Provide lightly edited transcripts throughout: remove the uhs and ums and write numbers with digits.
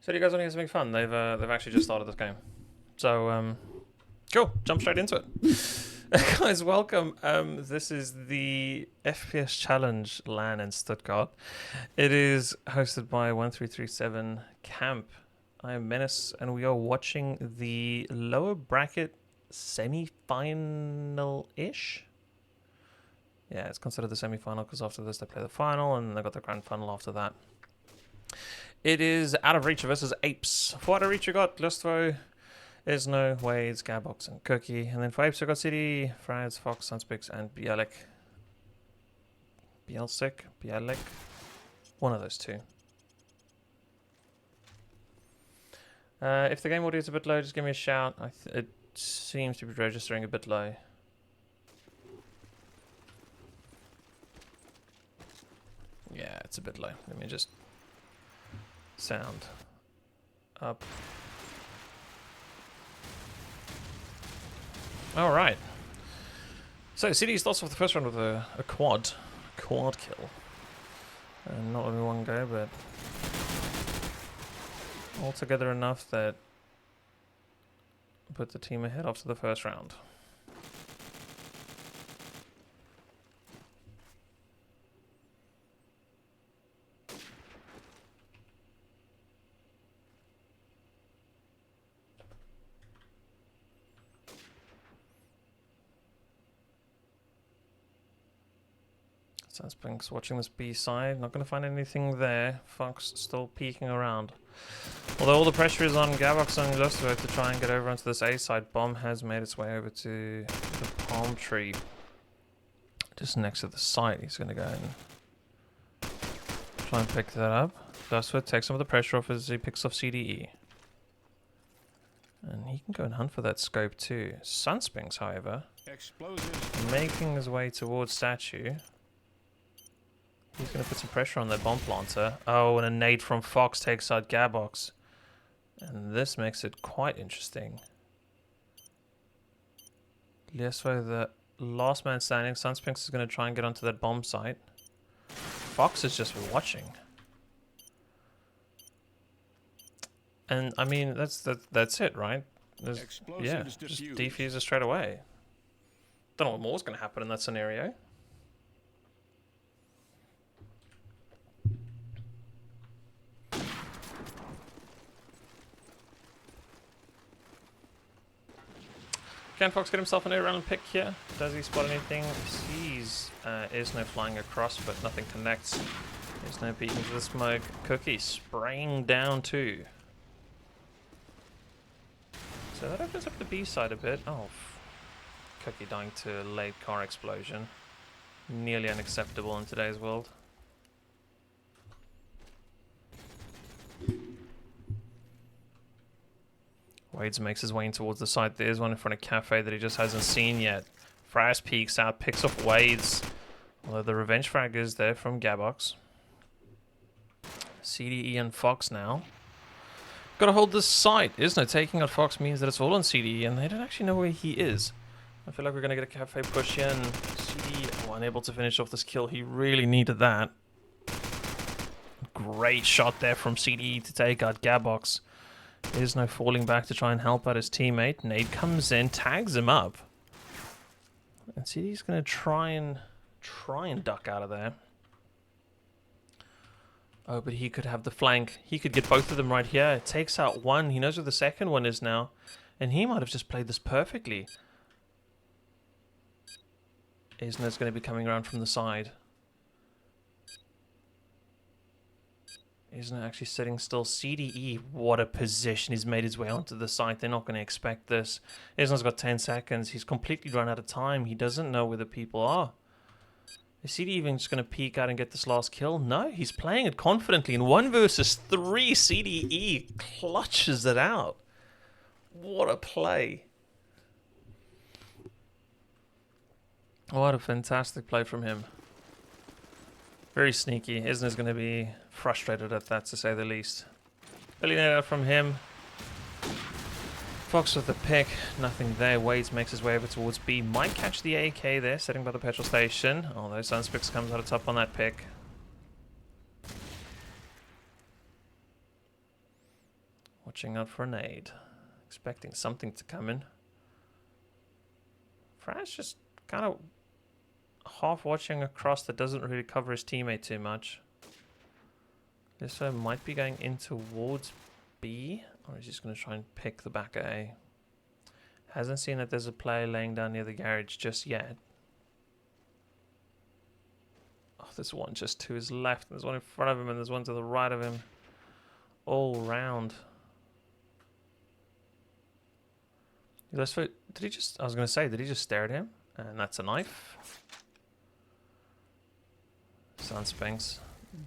So do you guys want to hear something fun? They've actually just started this game. So cool. Jump straight into it. Guys, welcome. This is the FPS Challenge LAN in Stuttgart. It is hosted by 1337 Camp. I am Menace, and we are watching the lower bracket semi-final-ish. Yeah, it's considered the semi-final because after this they play the final, and they got the grand final after that. It is Out of Reach versus APES. For Out of Reach, you got Lustvo, Isno, Wades, Gabox, and Cookie. And then for APES, you got CD, Frads, Fox, Sunspix, and Bialik. Bialik? One of those two. If the game audio is a bit low, just give me a shout. It seems to be registering a bit low. Yeah, it's a bit low. Let me just sound up. All right. So CD starts off the first round with a quad kill, and not only one go, but altogether enough that put the team ahead after the first round. Sunspix watching this B side, not going to find anything there. Fox still peeking around. Although all the pressure is on Gabox and Lustvo to try and get over onto this A side, Bomb has made its way over to the palm tree. Just next to the site, he's going to go and try and pick that up. Lustvo takes some of the pressure off as he picks off CDE. And he can go and hunt for that scope too. Sunspix, however, making his way towards Statue. He's going to put some pressure on that bomb planter. Oh, and a nade from Fox takes out Gabox. And this makes it quite interesting. Liesvo, the last man standing. Sunspix is going to try and get onto that bomb site. Fox is just watching. And, I mean, that's it, right? Yeah, just defuse it straight away. Don't know what more is going to happen in that scenario. Can Fox get himself an air-round pick here? Does he spot anything? He sees Isno flying across, but nothing connects. Isno peeking into the smoke. Cookie spraying down too. So that opens up the B side a bit. Oh, Cookie dying to a late car explosion. Nearly unacceptable in today's world. Wades makes his way in towards the side. There's one in front of Cafe that he just hasn't seen yet. Fraz peeks out, picks off Wades. Although the revenge frag is there from Gabox. CDE and Fox now. Gotta hold this site. Isn't it? Taking out Fox means that it's all on CDE and they don't actually know where he is. I feel like we're gonna get a Cafe push in. CDE unable to finish off this kill. He really needed that. Great shot there from CDE to take out Gabox. Isno falling back to try and help out his teammate. Nade comes in, tags him up. And CD's going to try and duck out of there. Oh, but he could have the flank. He could get both of them right here. It takes out one. He knows where the second one is now. And he might have just played this perfectly. Isno's going to be coming around from the side. Isn't actually sitting still. CDE, what a position. He's made his way onto the site. They're not going to expect this. Isno's got 10 seconds. He's completely run out of time. He doesn't know where the people are. Is CDE even just going to peek out and get this last kill? No, he's playing it confidently. In 1 versus 3, CDE clutches it out. What a play. What a fantastic play from him. Very sneaky. Isno's going to be frustrated at that, to say the least. Billionaire from him. Fox with the pick. Nothing there. Wades makes his way over towards B. Might catch the AK there, sitting by the petrol station. Although Sunspix comes out of top on that pick. Watching out for a nade. Expecting something to come in. Fran's just kind of half watching across that doesn't really cover his teammate too much. This might be going in towards B, or he's just going to try and pick the back at A. Hasn't seen that there's a player laying down near the garage just yet. Oh, there's one just to his left, there's one in front of him, and there's one to the right of him. All round. Did he just, I was going to say, did he just stare at him? And that's a knife. Sunspanks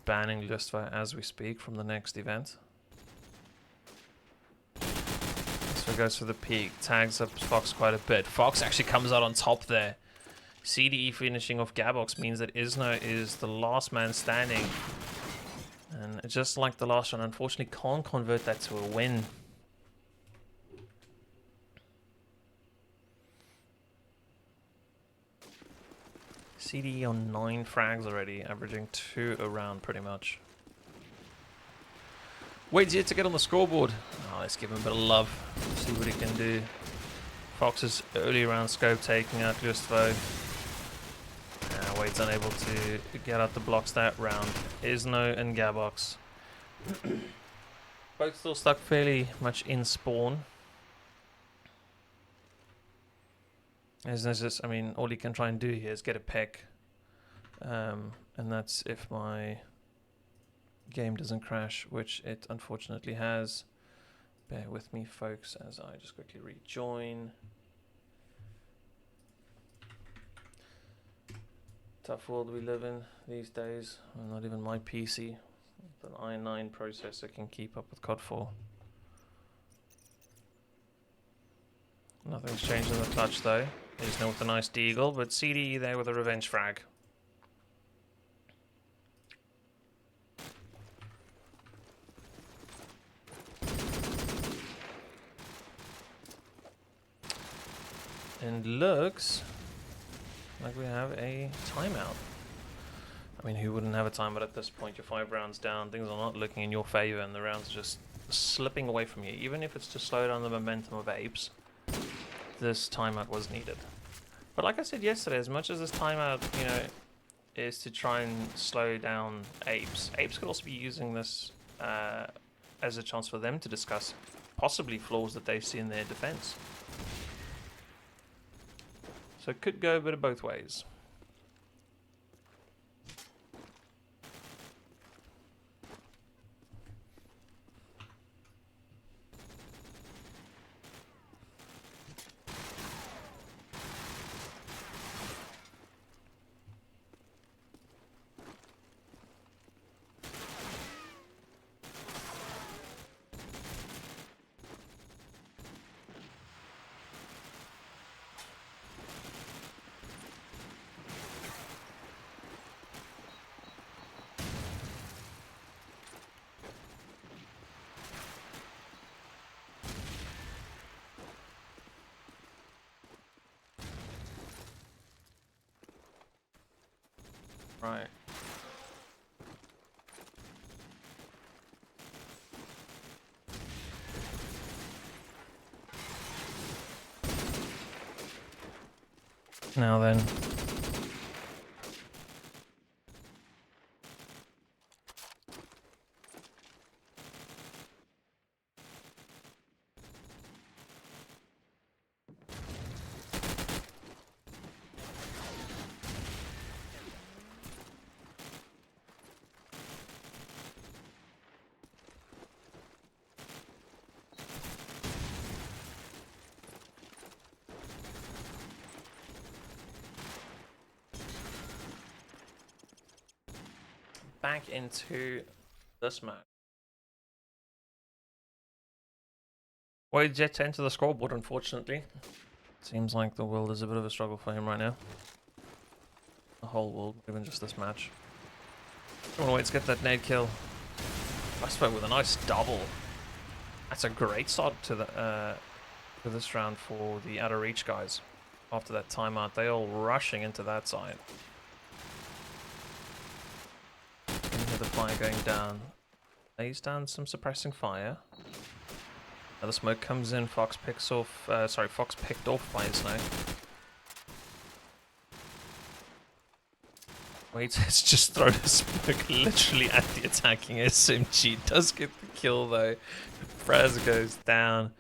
banning Lustfire as we speak from the next event. So he goes for the peak, tags up Fox quite a bit. Fox actually comes out on top there. CDE finishing off Gabox means that Isno is the last man standing. And just like the last one, unfortunately can't convert that to a win. CDE on 9 frags already, averaging 2 a round pretty much. Wade's yet to get on the scoreboard. Oh, let's give him a bit of love. See what he can do. Fox's early round scope taking out Lustvo. Wade's unable to get out the blocks that round. Isno and Gabox. Both still stuck fairly much in spawn. Isno's just, I mean, all he can try and do here is get a pick. And that's if my game doesn't crash, which it unfortunately has. Bear with me, folks, as I just quickly rejoin. Tough world we live in these days. Well, not even my PC, the i9 processor, can keep up with CoD4. Nothing's changed in the clutch though. He's now with a nice deagle, but CDE there with a revenge frag. And looks like we have a timeout. I mean, who wouldn't have a timeout at this point? You're 5 rounds down, things are not looking in your favor, and the rounds are just slipping away from you. Even if it's to slow down the momentum of APES, this timeout was needed. But like I said yesterday, as much as this timeout, you know, is to try and slow down APES, APES could also be using this as a chance for them to discuss possibly flaws that they see in their defense. So it could go a bit of both ways. Right. Now then. Back into this match. Wade yet to enter the scoreboard, unfortunately. Seems like the world is a bit of a struggle for him right now. The whole world, even just this match. Come on, Wade, get that nade kill. Lustfire with a nice double. That's a great start to the to this round for the out of reach guys. After that timeout, they all rushing into that side. The fire going down. Lays down some suppressing fire. The smoke comes in, Fox picks off, Fox picked off by his snow. Wait, it's just thrown a smoke literally at the attacking SMG. Does get the kill though. Fraz goes down.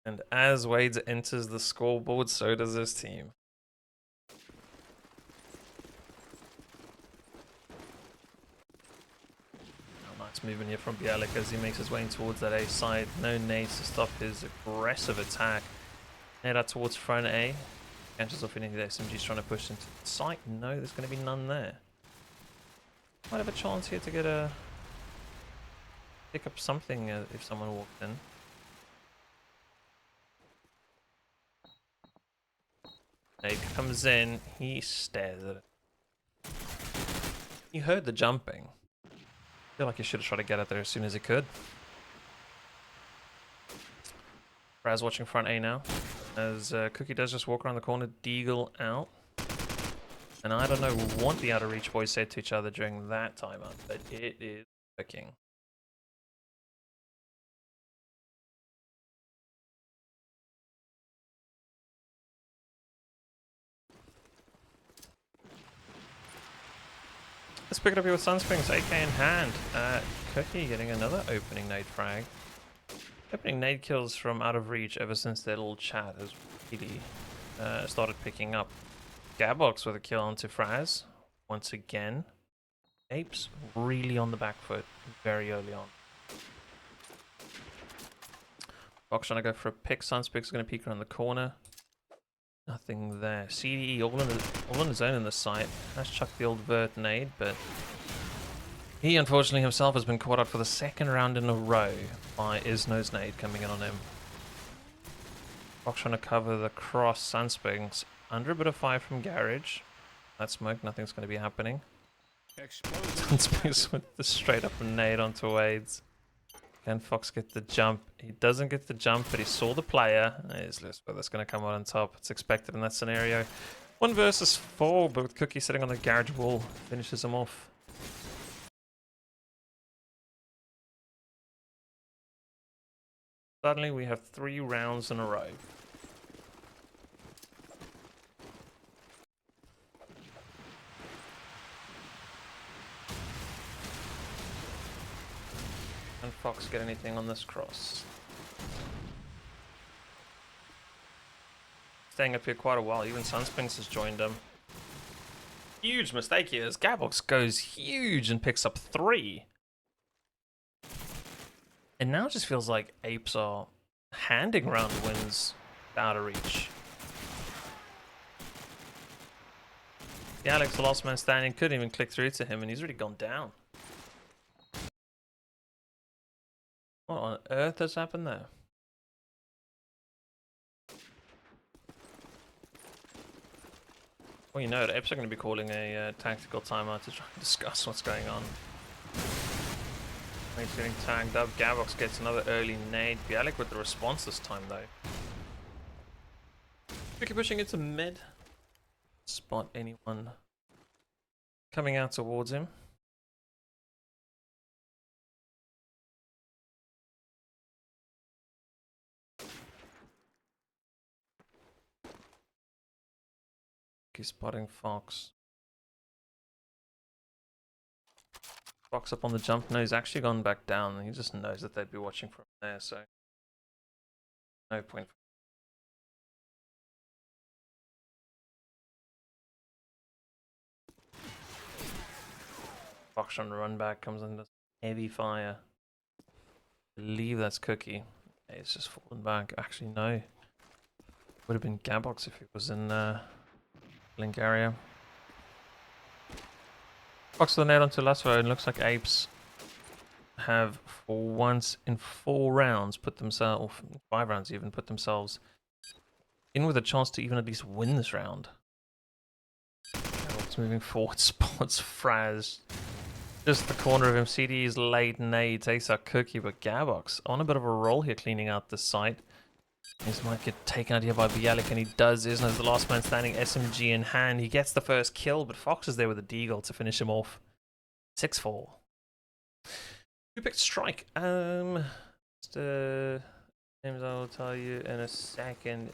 And as Wade enters the scoreboard, so does his team. Oh, nice movement here from Bialik as he makes his way towards that A side. No nades to stop his aggressive attack. Nade out towards front A. Catches off any of the SMGs trying to push into the site. No, there's going to be none there. Might have a chance here to get a... pick up something if someone walked in. Nade comes in, he stares at it. He heard the jumping. I feel like he should have tried to get out there as soon as he could. Raz watching front A now. As Cookie does just walk around the corner, Deagle out. And I don't know what the out of reach boys said to each other during that timeout, but it is working. Let's pick it up here with Sunsprings, AK in hand. Cookie getting another opening nade frag. Opening nade kills from out of reach ever since their little chat has really started picking up. Gabox with a kill onto Fraz once again. Apes really on the back foot very early on. Fox trying to go for a pick. Sunspig's going to peek around the corner. Nothing there. CDE all in his own in the site. Has chucked the old vert nade, but he unfortunately himself has been caught out for the second round in a row by Isno's nade coming in on him. Fox trying to cover the cross. Sunspig's under a bit of fire from Garage. That smoke, nothing's going to be happening. Sunspig's with the straight up nade onto Wade's. Can Fox get the jump? He doesn't get the jump, but he saw the player. He's Lisbeth that's going to come out on top. It's expected in that scenario. 1 versus 4, but with Cookie sitting on the garage wall, finishes him off. Suddenly we have 3 rounds in a row. Can Fox get anything on this cross? Staying up here quite a while. Even Sunspinks has joined him. Huge mistake here as Gabox goes huge and picks up 3. And now it just feels like Apes are handing round wins out of reach. The Alex, the last man standing, couldn't even click through to him and he's already gone down. What on earth has happened there? Well, you know, the Apes are going to be calling a tactical timeout to try and discuss what's going on. He's getting tagged up. Gabox gets another early nade. Bialik with the response this time, though. Quickly pushing into mid. Spot anyone coming out towards him. He's spotting Fox. Fox up on the jump. No, he's actually gone back down. And he just knows that they'd be watching from there, so no point. Fox on the run back comes under heavy fire. I believe that's Cookie. Okay, it's just fallen back. Actually, no. Would have been Gabox if it was in link area. Fox the net onto Lasvo, and looks like Apes have for once in 4 rounds put themselves, 5 rounds even, put themselves in with a chance to even at least win this round. Gabox moving forward, spots Fraz. Just the corner of him. CD's late nade takes out Cookie, but Gabox on a bit of a roll here, cleaning out the site. This might get taken out here by Bialik, and he does. Isno's the last man standing, SMG in hand. He gets the first kill, but Fox is there with a deagle to finish him off. 6-4. Who picked Strike? Just Names I will tell you in a second.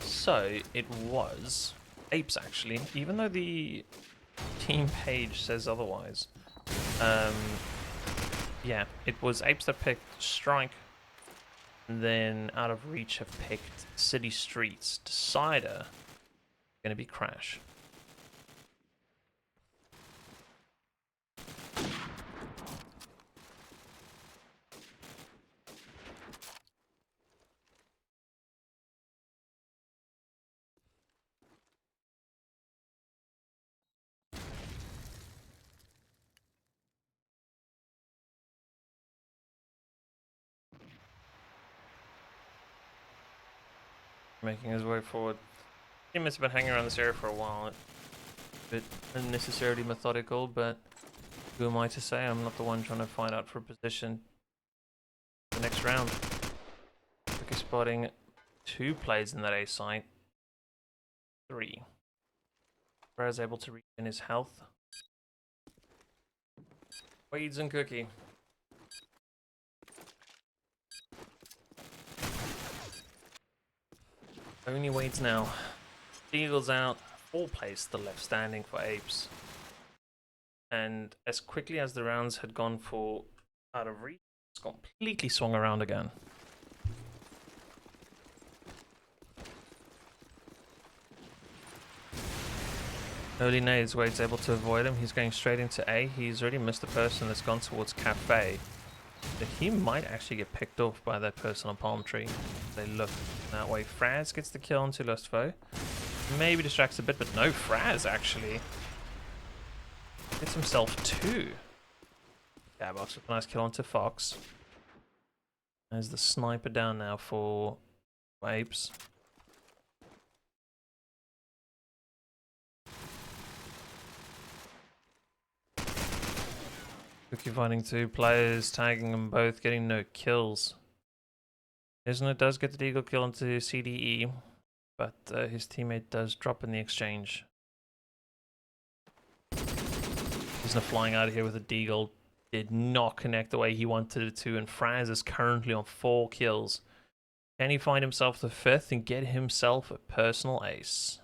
So it was Apes actually, even though the team page says otherwise. Um, yeah, it was Apes that picked Strike, and then Out of Reach have picked City Streets. Decider gonna be Crash. Making his way forward. He must have been hanging around this area for a while. A bit unnecessarily methodical, but who am I to say? I'm not the one trying to find out for a position the next round. Quickly spotting 2 plays in that A site. 3. Brad's able to regain his health. Weeds and Cookie. Only Weeds now. Eagles out. 4 plays still left standing for Apes. And as quickly as the rounds had gone for Out of Reach, it's completely swung around again. Early nades, Wade's able to avoid him. He's going straight into A. He's already missed the person that's gone towards Cafe. But he might actually get picked off by that person on Palm Tree. They look that way. Fraz gets the kill onto Lustfo. Maybe distracts a bit, but no, Fraz actually gets himself 2. Gabox with a nice kill onto Fox. There's the sniper down now for Apes. Cookie finding 2 players, tagging them both, getting no kills. Isn't does get the deagle kill onto CDE, but his teammate does drop in the exchange. Isn't flying out of here with a deagle. Did not connect the way he wanted it to, and Fraz is currently on 4 kills. Can he find himself the 5th and get himself a personal ace?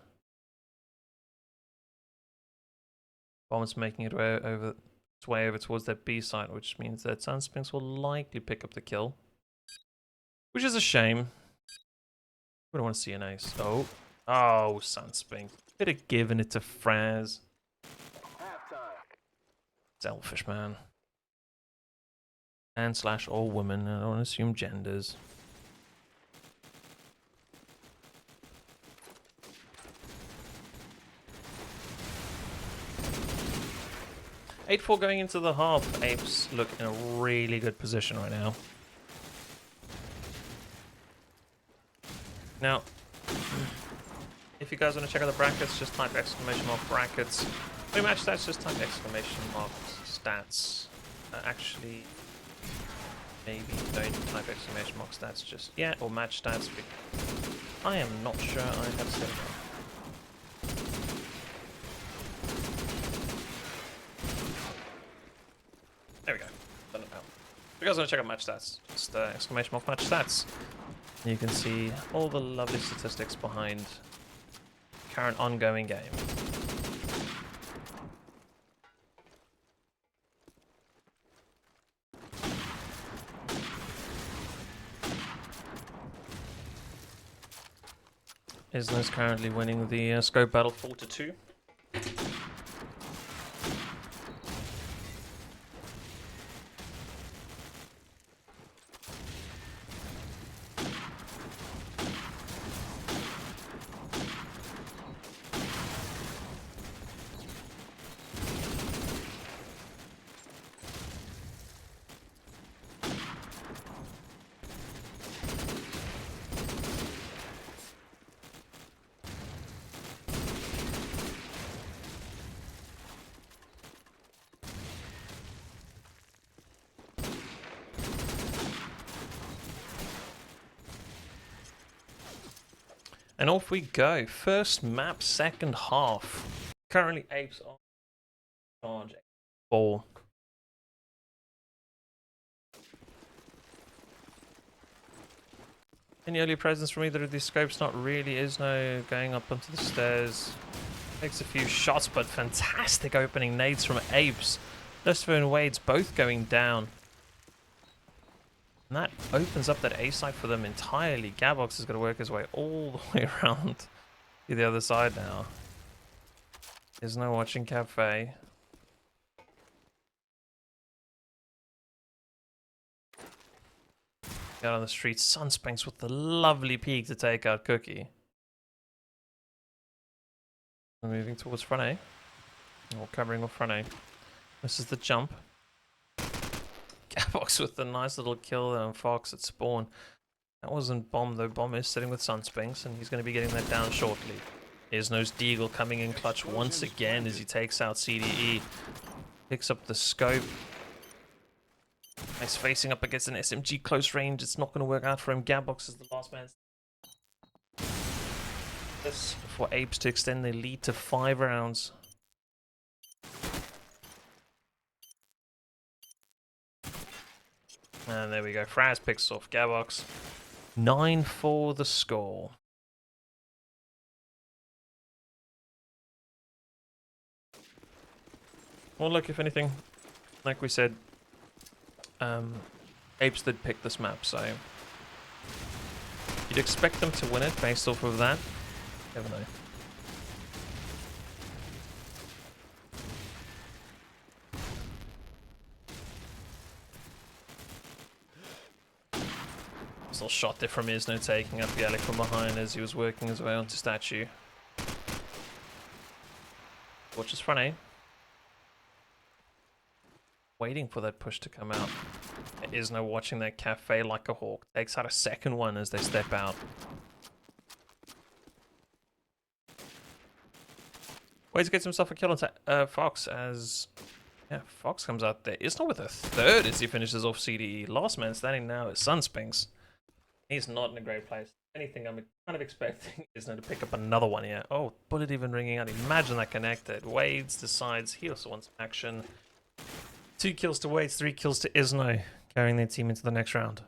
Bomb's making its way over towards that B site, which means that Sunspinks will likely pick up the kill. Which is a shame. We don't want to see an ace. Oh. Oh, Sunspinks. Could have given it to Fraz. Selfish, man. And slash all women. I don't assume genders. (8-4) going into the half. Apes look in a really good position right now. Now, if you guys want to check out the brackets, just type !brackets. Match stats, just type !stats. Actually, maybe don't type !stats just yet, or match stats. I am not sure I have said that. There we go. Done it now. If you guys want to check out match stats, just !match stats. You can see all the lovely statistics behind the current ongoing game. Isner's currently winning the scope battle 4-2. And off we go. First map, second half. Currently Apes on charge ball. Any early presence from either of these scopes? Not really. Isno going up onto the stairs. Takes a few shots, but fantastic opening nades from APES. Lucifer and Wade's both going down. And that opens up that A side for them entirely. Gabox is going to work his way all the way around to the other side now. There's no watching Cafe. Out on the street, Sunspanks with the lovely peek to take out Cookie. We're moving towards front A. Or covering off front A. This is the jump. Gabox with the nice little kill on Fox at spawn. That wasn't Bomb though. Bomb is sitting with Sunspanks and he's going to be getting that down shortly. Here's Nose Deagle coming in clutch once again as he takes out CDE. Picks up the scope. He's facing up against an SMG close range. It's not going to work out for him. Gabox is the last man. This for APES to extend their lead to 5 rounds. And there we go. Fraz picks off Gabox. 9-4 the score. Well, look, if anything, like we said, APES did pick this map, so you'd expect them to win it based off of that. Never know. Still shot there from Isno, taking up Gallic from behind as he was working his way onto Statue. Watches front A. Waiting for that push to come out. There is no watching that Cafe like a hawk. Takes out a second one as they step out. Waits gets himself a kill on Fox as Fox comes out there. It's not with a third as he finishes off CDE. Last man standing now is Sunspanks. He's not in a great place. Anything I'm kind of expecting is now to pick up another one here. Oh, bullet even ringing out. Imagine that connected. Wades decides he also wants action. 2 kills to Wades, 3 kills to Isno, carrying their team into the next round.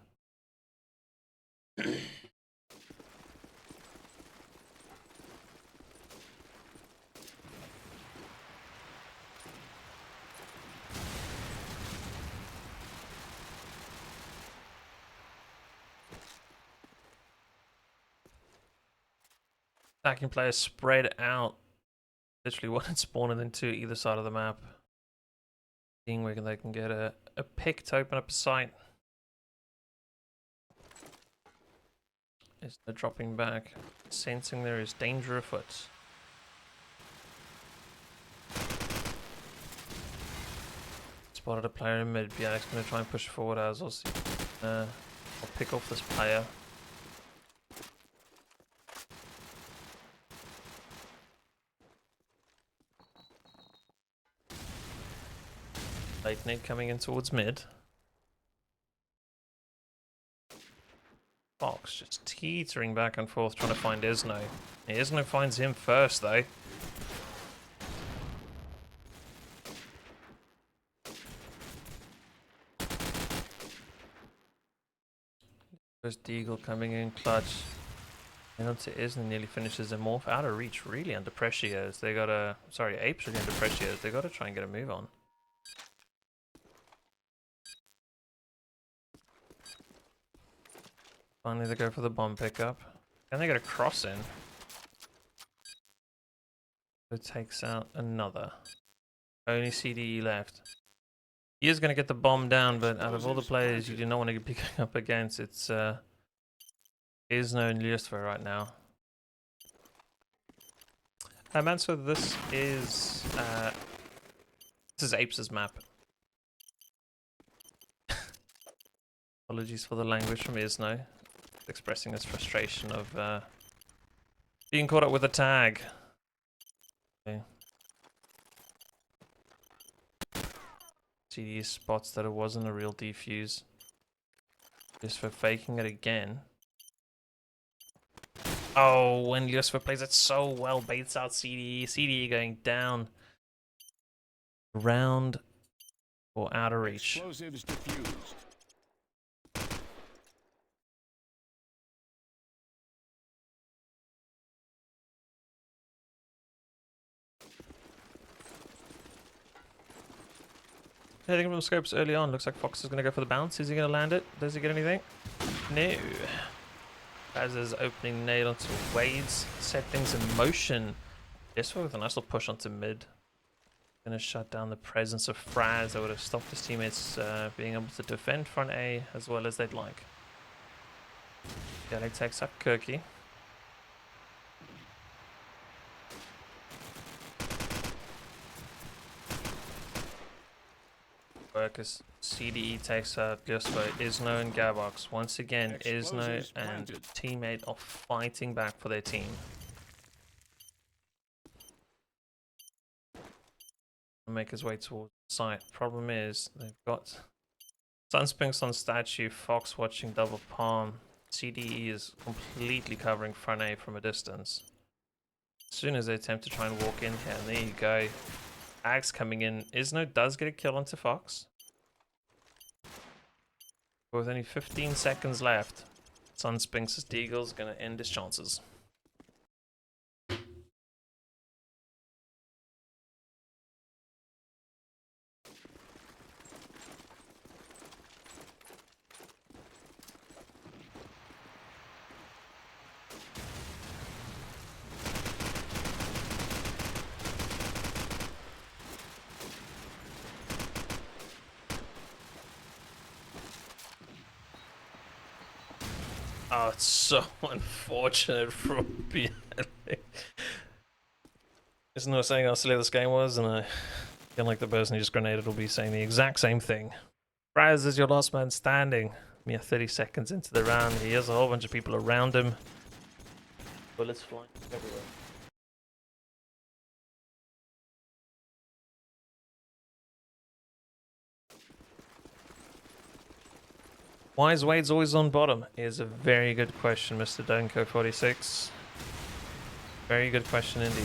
Attacking players spread out. Literally one at spawn and then 2 either side of the map. Seeing where they can get a pick to open up a site. Is they're dropping back. Sensing there is danger afoot. Spotted a player in mid. Yeah, he's going to try and push forward as I'll pick off this player. Late nade coming in towards mid. Fox just teetering back and forth trying to find Isno. Isno finds him first though. There's Deagle coming in clutch. And onto Isno nearly finishes him off. Out of reach, really under pressure here. They gotta, sorry, APES really under pressure here. They gotta try and get a move on. Finally, they go for the bomb pickup. And they get a cross in. It takes out another. Only CDE left. He is going to get the bomb down, but out of all the players you do not want to be picking up against, it's Isno and Lucifer right now. Man, so this is APES' map. Apologies for the language from Isno. Expressing his frustration of being caught up with a tag. Okay. CDE spots that it wasn't a real defuse. Just for faking it again. Oh, when Lucifer plays it so well, baits out CDE. CDE going down. Round or out of reach. Explosives diffused. Hitting from the scopes early on. Looks like Fox is going to go for the bounce. Is he going to land it? Does he get anything? No. As opening nade onto Wade's. Set things in motion. Yes, with a nice little push onto mid. Going to shut down the presence of Fraz. That would have stopped his teammates being able to defend front A as well as they'd like. Galley takes up Kirky. Workers. CDE takes out Guspo, Isno and Gavox. Once again, Isno and teammate are fighting back for their team. Make his way towards the site. Problem is, they've got Sunspinks on statue, Fox watching double palm. CDE is completely covering front A from a distance. As soon as they attempt to try and walk in here, and there you go. Axe coming in. Isno does get a kill onto Fox. With only 15 seconds left, Sunspinks' Deagle's going to end his chances. Oh, it's so unfortunate from Bielli. Isn't there saying how silly this game was? And I feel like the person who just grenaded will be saying the exact same thing. Raz is your last man standing. Mere 30 seconds into the round. He has a whole bunch of people around him. Bullets flying everywhere. Why is Wade's always on bottom? Is a very good question, Mr. Donko46. Very good question indeed.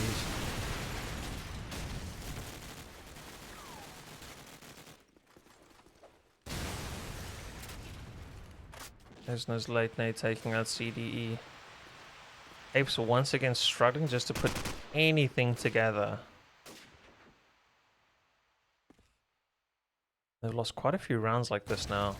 There's no late nade taking out CDE. Apes are once again struggling just to put anything together. They've lost quite a few rounds like this now.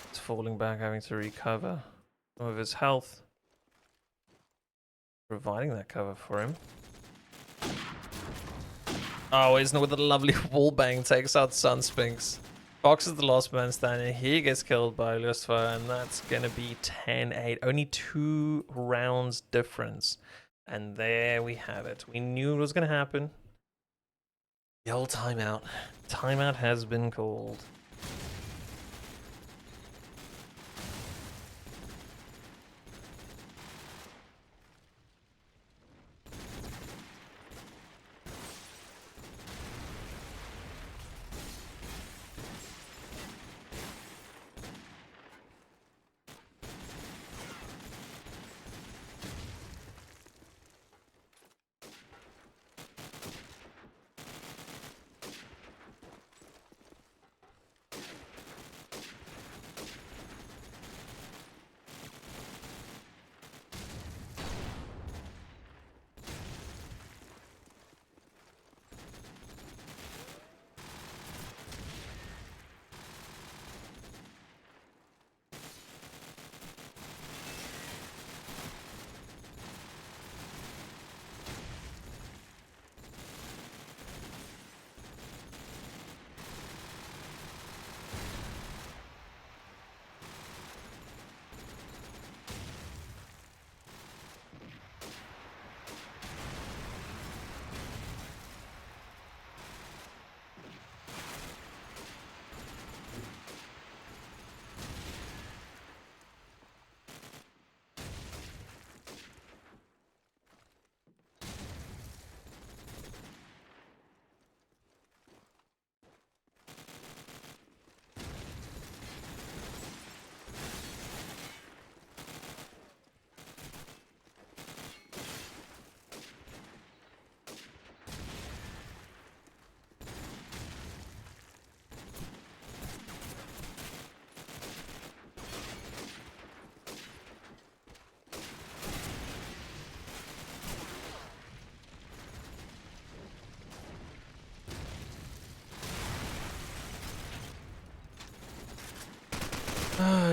It's falling back, having to recover some of his health. Providing that cover for him. Oh, isn't it with a lovely wall bang takes out Sunspinks. Fox is the last man standing. He gets killed by Lucifer, and that's gonna be 10-8. Only 2 rounds difference. And there we have it. We knew it was gonna happen. The old timeout. Timeout has been called.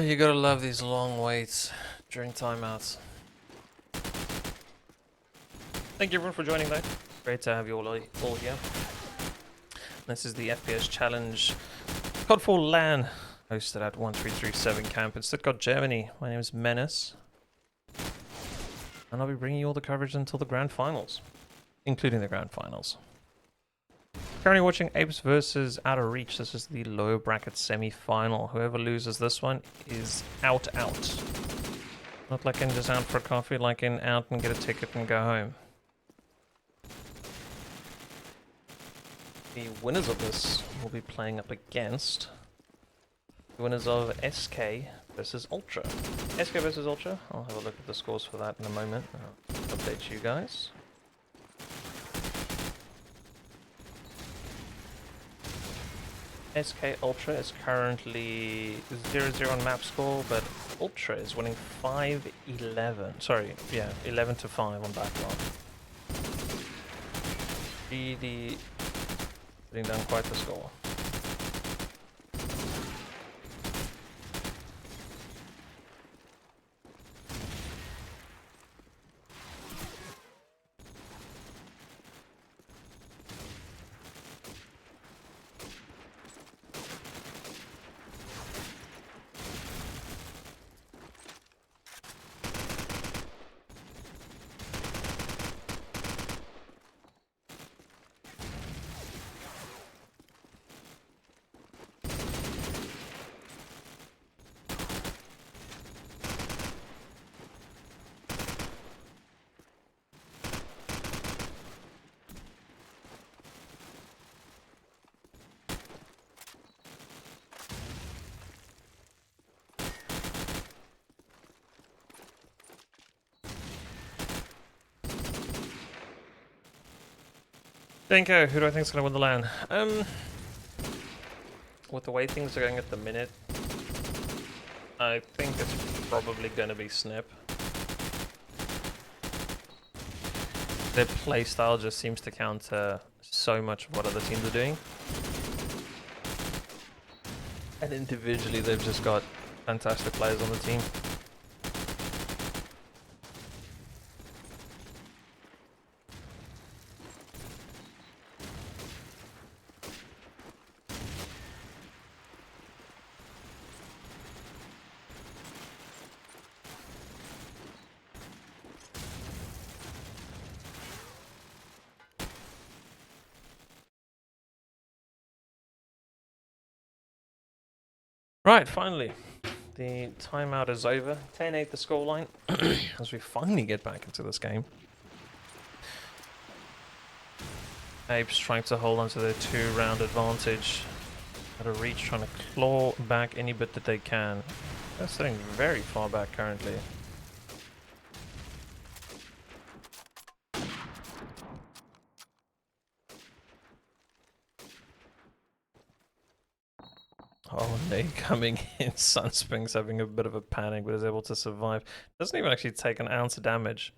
You gotta love these long waits during timeouts. Thank you everyone for joining though. Great to have you all here. This is the FPS Challenge CoD4 LAN, hosted at 1337 camp in Stuttgart, Germany. My name is Menace, and I'll be bringing you all the coverage until the grand finals, including the grand finals. Currently watching APES versus Outer Reach. This is the lower bracket semi-final. Whoever loses this one is out. Not like in just out for a coffee, like in out and get a ticket and go home. The winners of this will be playing up against the winners of SK versus Ultra. SK versus Ultra, I'll have a look at the scores for that in a moment. I'll update you guys. SK Ultra is currently 0-0 on map score, but Ultra is winning 5-11. Sorry, yeah, 11-5 on backlog. GD putting down quite the score. Denko, who do I think is going to win the LAN? With the way things are going at the minute, I think it's probably going to be Snip. Their playstyle just seems to counter so much of what other teams are doing. And individually, they've just got fantastic players on the team. Right, finally, the timeout is over. 10-8 the scoreline as we finally get back into this game. Apes trying to hold on to their 2-round advantage. Out of reach, trying to claw back any bit that they can. They're sitting very far back currently. Oh, no, coming in. Sunspring's having a bit of a panic, but is able to survive. Doesn't even actually take an ounce of damage,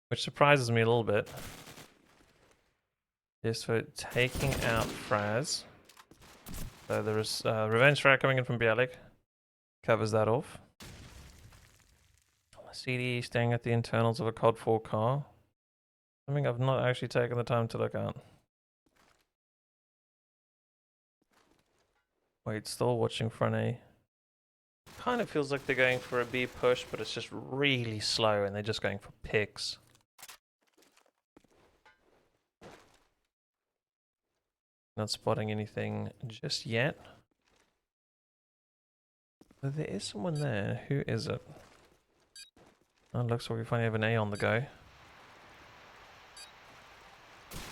which surprises me a little bit. Just for taking out Fraz. So there is Revenge Frag coming in from Bialik. Covers that off. CD staying at the internals of a CoD4 car. Something I've not actually taken the time to look at. Wait, still watching front A. Kind of feels like they're going for a B push, but it's just really slow and they're just going for picks. Not spotting anything just yet. But there is someone there. Who is it? Oh, looks like we finally have an A on the go.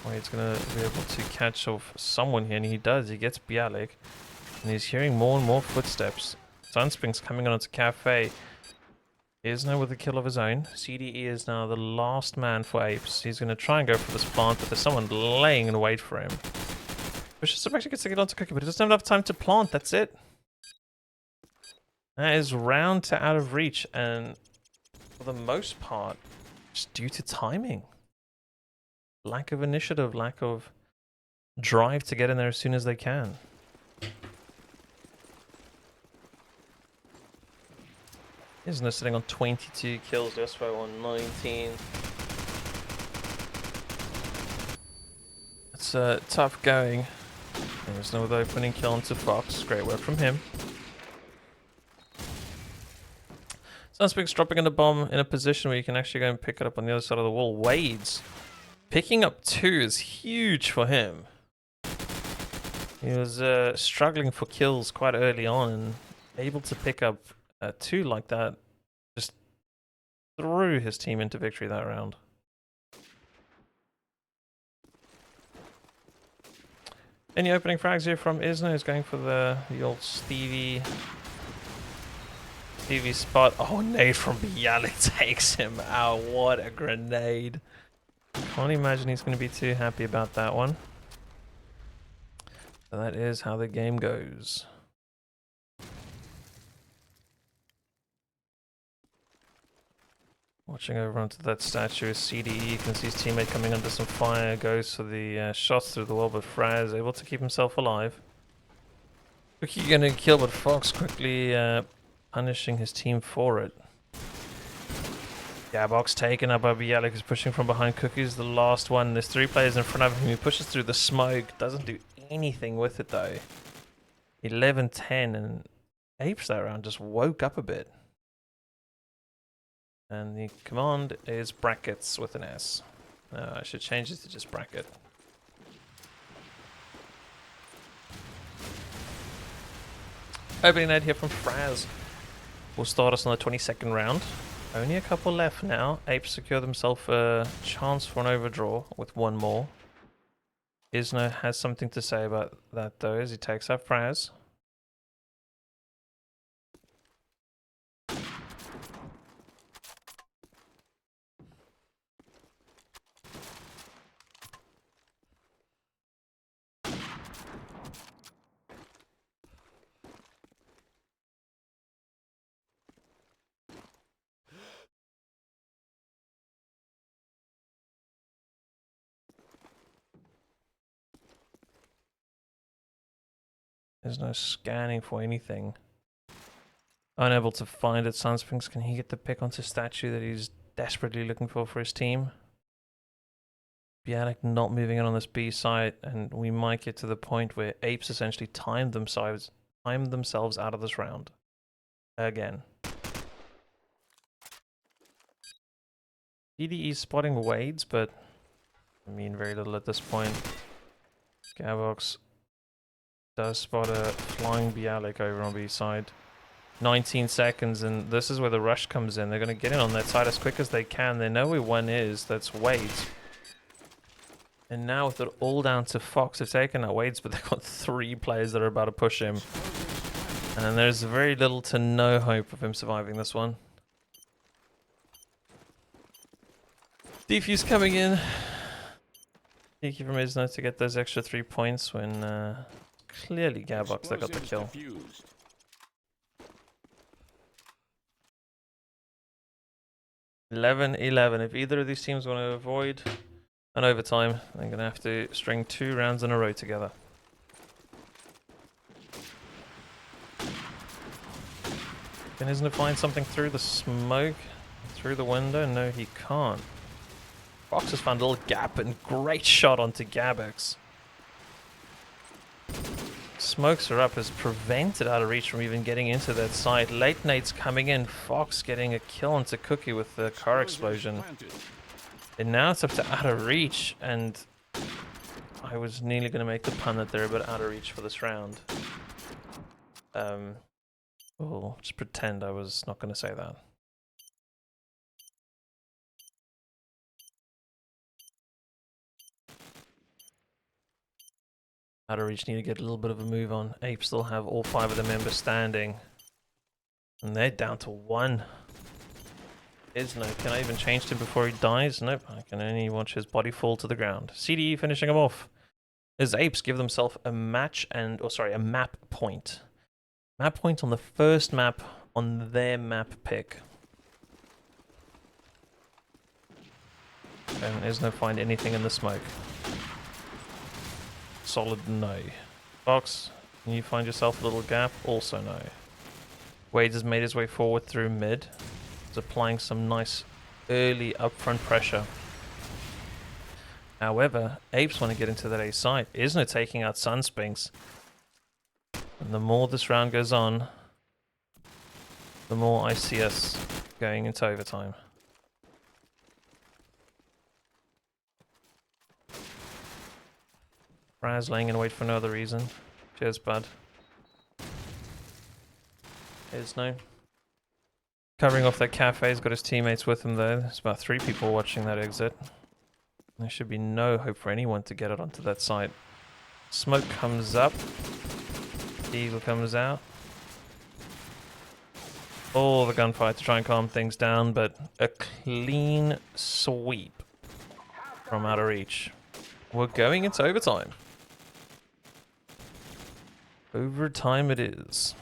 Wait, it's going to be able to catch off someone here, and he does. He gets Bialik. And he's hearing more and more footsteps. Sunspring's coming on to Cafe. He is now with a kill of his own. CDE is now the last man for Apes. He's going to try and go for this plant, but there's someone laying in wait for him. Vicious actually gets to get onto Cookie, but he doesn't have enough time to plant. That's it. That is round to out of reach, and for the most part, just due to timing. Lack of initiative, lack of drive to get in there as soon as they can. Isno sitting on 22 kills, Jasper on 19. It's tough going. There's no opening kill into Fox. Great work from him. Sunspik's dropping in a bomb in a position where you can actually go and pick it up on the other side of the wall. Wade's picking up 2 is huge for him. He was struggling for kills quite early on, and able to pick up 2 like that just threw his team into victory that round. Any opening frags here from Isno? Is going for the old Stevie spot. Oh, nade from Bialik takes him out. What a grenade. Can't imagine he's going to be too happy about that one. So that is how the game goes. Watching over onto that statue is CDE. You can see his teammate coming under some fire. Goes for the shots through the wall, but Fraz able to keep himself alive. Cookie getting killed, but Fox quickly punishing his team for it. Gabox taken up by Bialik, is pushing from behind. Cookie's the last one. There's 3 players in front of him. He pushes through the smoke. Doesn't do anything with it though. 11-10, and Apes that round just woke up a bit. And the command is brackets with an S. I should change it to just bracket. Opening nade here from Fraz will start us on the 22nd round. Only a couple left now. Apes secure themselves a chance for an overdraw with 1 more. Isno has something to say about that though, as he takes out Fraz. There's no scanning for anything. Unable to find it. Sunsprings, can he get the pick onto statue that he's desperately looking for his team? Bialik not moving in on this B site, and we might get to the point where Apes essentially timed themselves out of this round. Again. DDE spotting Wades, but I mean very little at this point. Gabox does spot a flying Bialik over on B side. 19 seconds, and this is where the rush comes in. They're going to get in on that side as quick as they can. They know where one is. That's Wades. And now with it all down to Fox, they've taken out Wades, but they've got 3 players that are about to push him. And there's very little to no hope of him surviving this one. Defuse coming in. Cheeky from Isno to get those extra 3 points when clearly Gabox that got the kill. 11-11. If either of these teams want to avoid an overtime, they're going to have to string 2 rounds in a row together. Can Isno find something through the smoke? Through the window? No, he can't. Fox has found a little gap, and great shot onto Gabex. Smokes are up, has prevented Out of Reach from even getting into that site. Late nades coming in. Fox getting a kill onto Cookie with the car explosion. And now it's up to Out of Reach, and I was nearly going to make the pun that they're a bit out of reach for this round. We'll just pretend I was not going to say that. Out of Reach need to get a little bit of a move on. Apes still have all 5 of the members standing. And they're down to 1. Isno, can I even change him before he dies? Nope, I can only watch his body fall to the ground. CDE finishing him off. As Apes give themselves a match and, a map point. Map point on the first map on their map pick. And Isno find anything in the smoke. Solid no. Fox, can you find yourself a little gap? Also no. Wade has made his way forward through mid. He's applying some nice early upfront pressure. However, Apes want to get into that A side. Isn't it taking out Sunspinks? And the more this round goes on, the more I see us going into overtime. Raz laying in wait for no other reason. Cheers, bud. There's no. Covering off that cafe, he's got his teammates with him though. There's about 3 people watching that exit. There should be no hope for anyone to get it onto that site. Smoke comes up. Eagle comes out. All the gunfire to try and calm things down, but a clean sweep from out of reach. We're going into overtime. Overtime it is.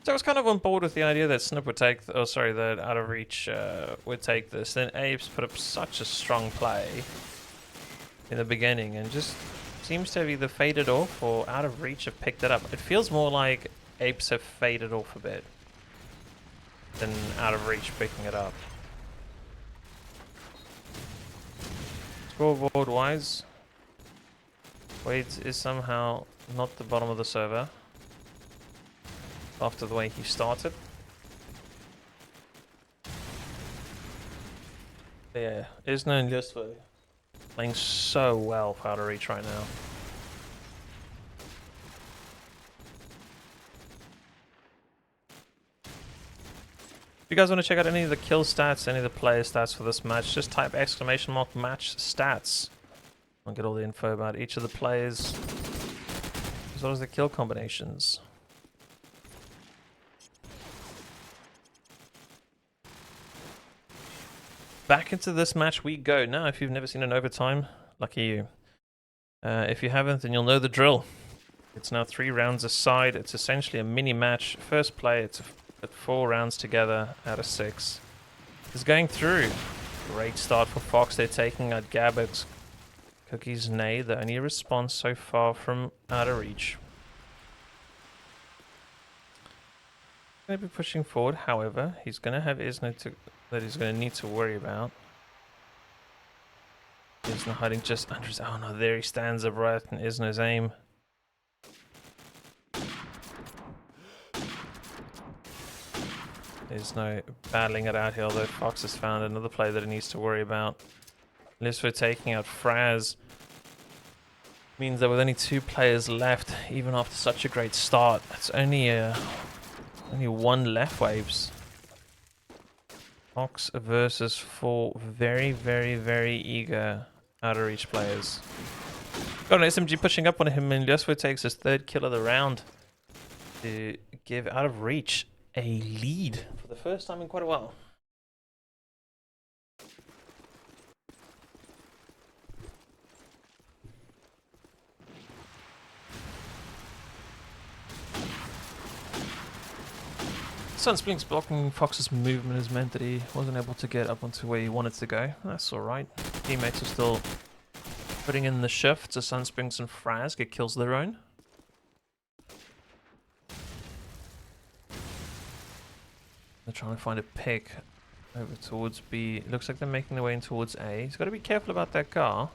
So I was kind of on board with the idea that Snip would take, that Out of Reach would take this. Then Apes put up such a strong play in the beginning and just seems to have either faded off or Out of Reach have picked it up. It feels more like Apes have faded off a bit than Out of Reach picking it up. Scoreboard wise, Wade is somehow not the bottom of the server after the way he started. Yeah, Isna and Yusfu playing so well for Out of Reach right now. If you guys want to check out any of the kill stats, any of the player stats for this match, just type !match stats. I'll get all the info about each of the players, as well as the kill combinations. Back into this match we go. Now, if you've never seen an overtime, lucky you. If you haven't, then you'll know the drill. It's now 3 rounds aside. It's essentially a mini match. First play, it's at 4 rounds together out of 6. It's going through. Great start for Fox. They're taking out Gabbert. Cookie's nay, the only response so far from Out of Reach. Going to be pushing forward. However, he's going to have Isna that he's going to need to worry about. Isna hiding just under his... Oh no, there he stands upright in Isna's aim. There's no battling it out here, although Fox has found another play that he needs to worry about. Lisfo taking out Fraz means that with only 2 players left, even after such a great start, it's only 1 left, Waves. Fox versus 4 very, very, very eager Out of Reach players. Got an SMG pushing up on him, and Lisfo takes his 3rd kill of the round to give Out of Reach a lead for the first time in quite a while. Sunsplinks blocking Fox's movement has meant that he wasn't able to get up onto where he wanted to go. That's alright. Teammates are still putting in the shift so Sunsplinks and Fraz get kills of their own. They're trying to find a pick over towards B. It looks like they're making their way in towards A. He's got to be careful about that car.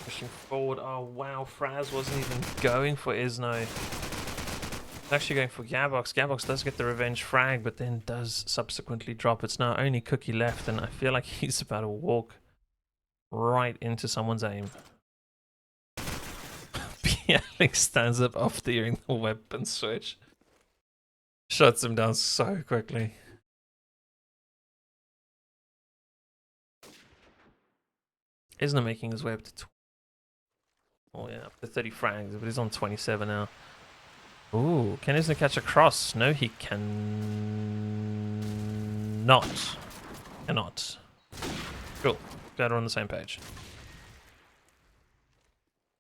Pushing forward. Oh wow, Fraz wasn't even going for Isno. Actually going for Gabox. Gabox does get the revenge frag, but then does subsequently drop. It's now only Cookie left, and I feel like he's about to walk right into someone's aim. Alex stands up after hearing the weapon switch. Shuts him down so quickly. Isn't making his way up to up to 30 frags, but he's on 27 now. Ooh, can Isna catch a cross? No, he cannot. Cannot. Cool. Glad we're on the same page.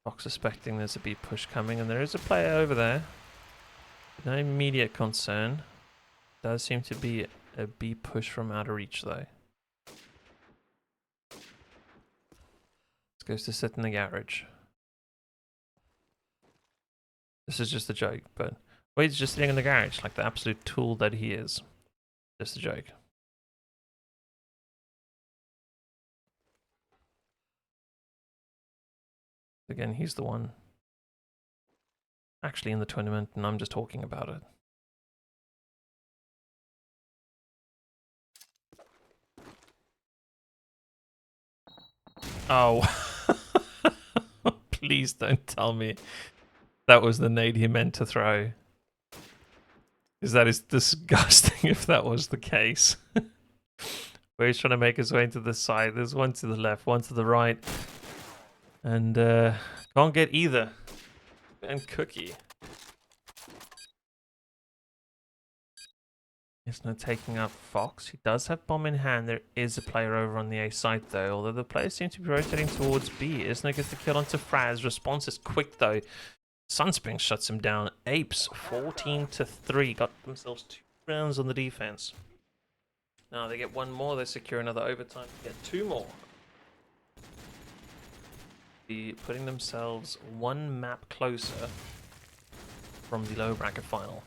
Fox suspecting there's a B push coming, and there is a player over there. No immediate concern. Does seem to be a B push from out of reach though. This goes to sit in the garage. This is just a joke, but Wade's just sitting in the garage like the absolute tool that he is. Just a joke. Again, he's the one actually in the tournament, and I'm just talking about it. Oh. Please don't tell me that was the nade he meant to throw. Because that is disgusting if that was the case. Where he's trying to make his way into the side. There's one to the left, one to the right. And can't get either. And Cookie. He's not taking out Fox. He does have bomb in hand. There is a player over on the A side though. Although the players seem to be rotating towards B. Isn't gets the kill onto Fraz. Response is quick though. Sunspring shuts him down. Apes 14-3. Got themselves 2 rounds on the defense. Now they get one more. They secure another overtime. Get 2 more. Be putting themselves 1 map closer from the low bracket final.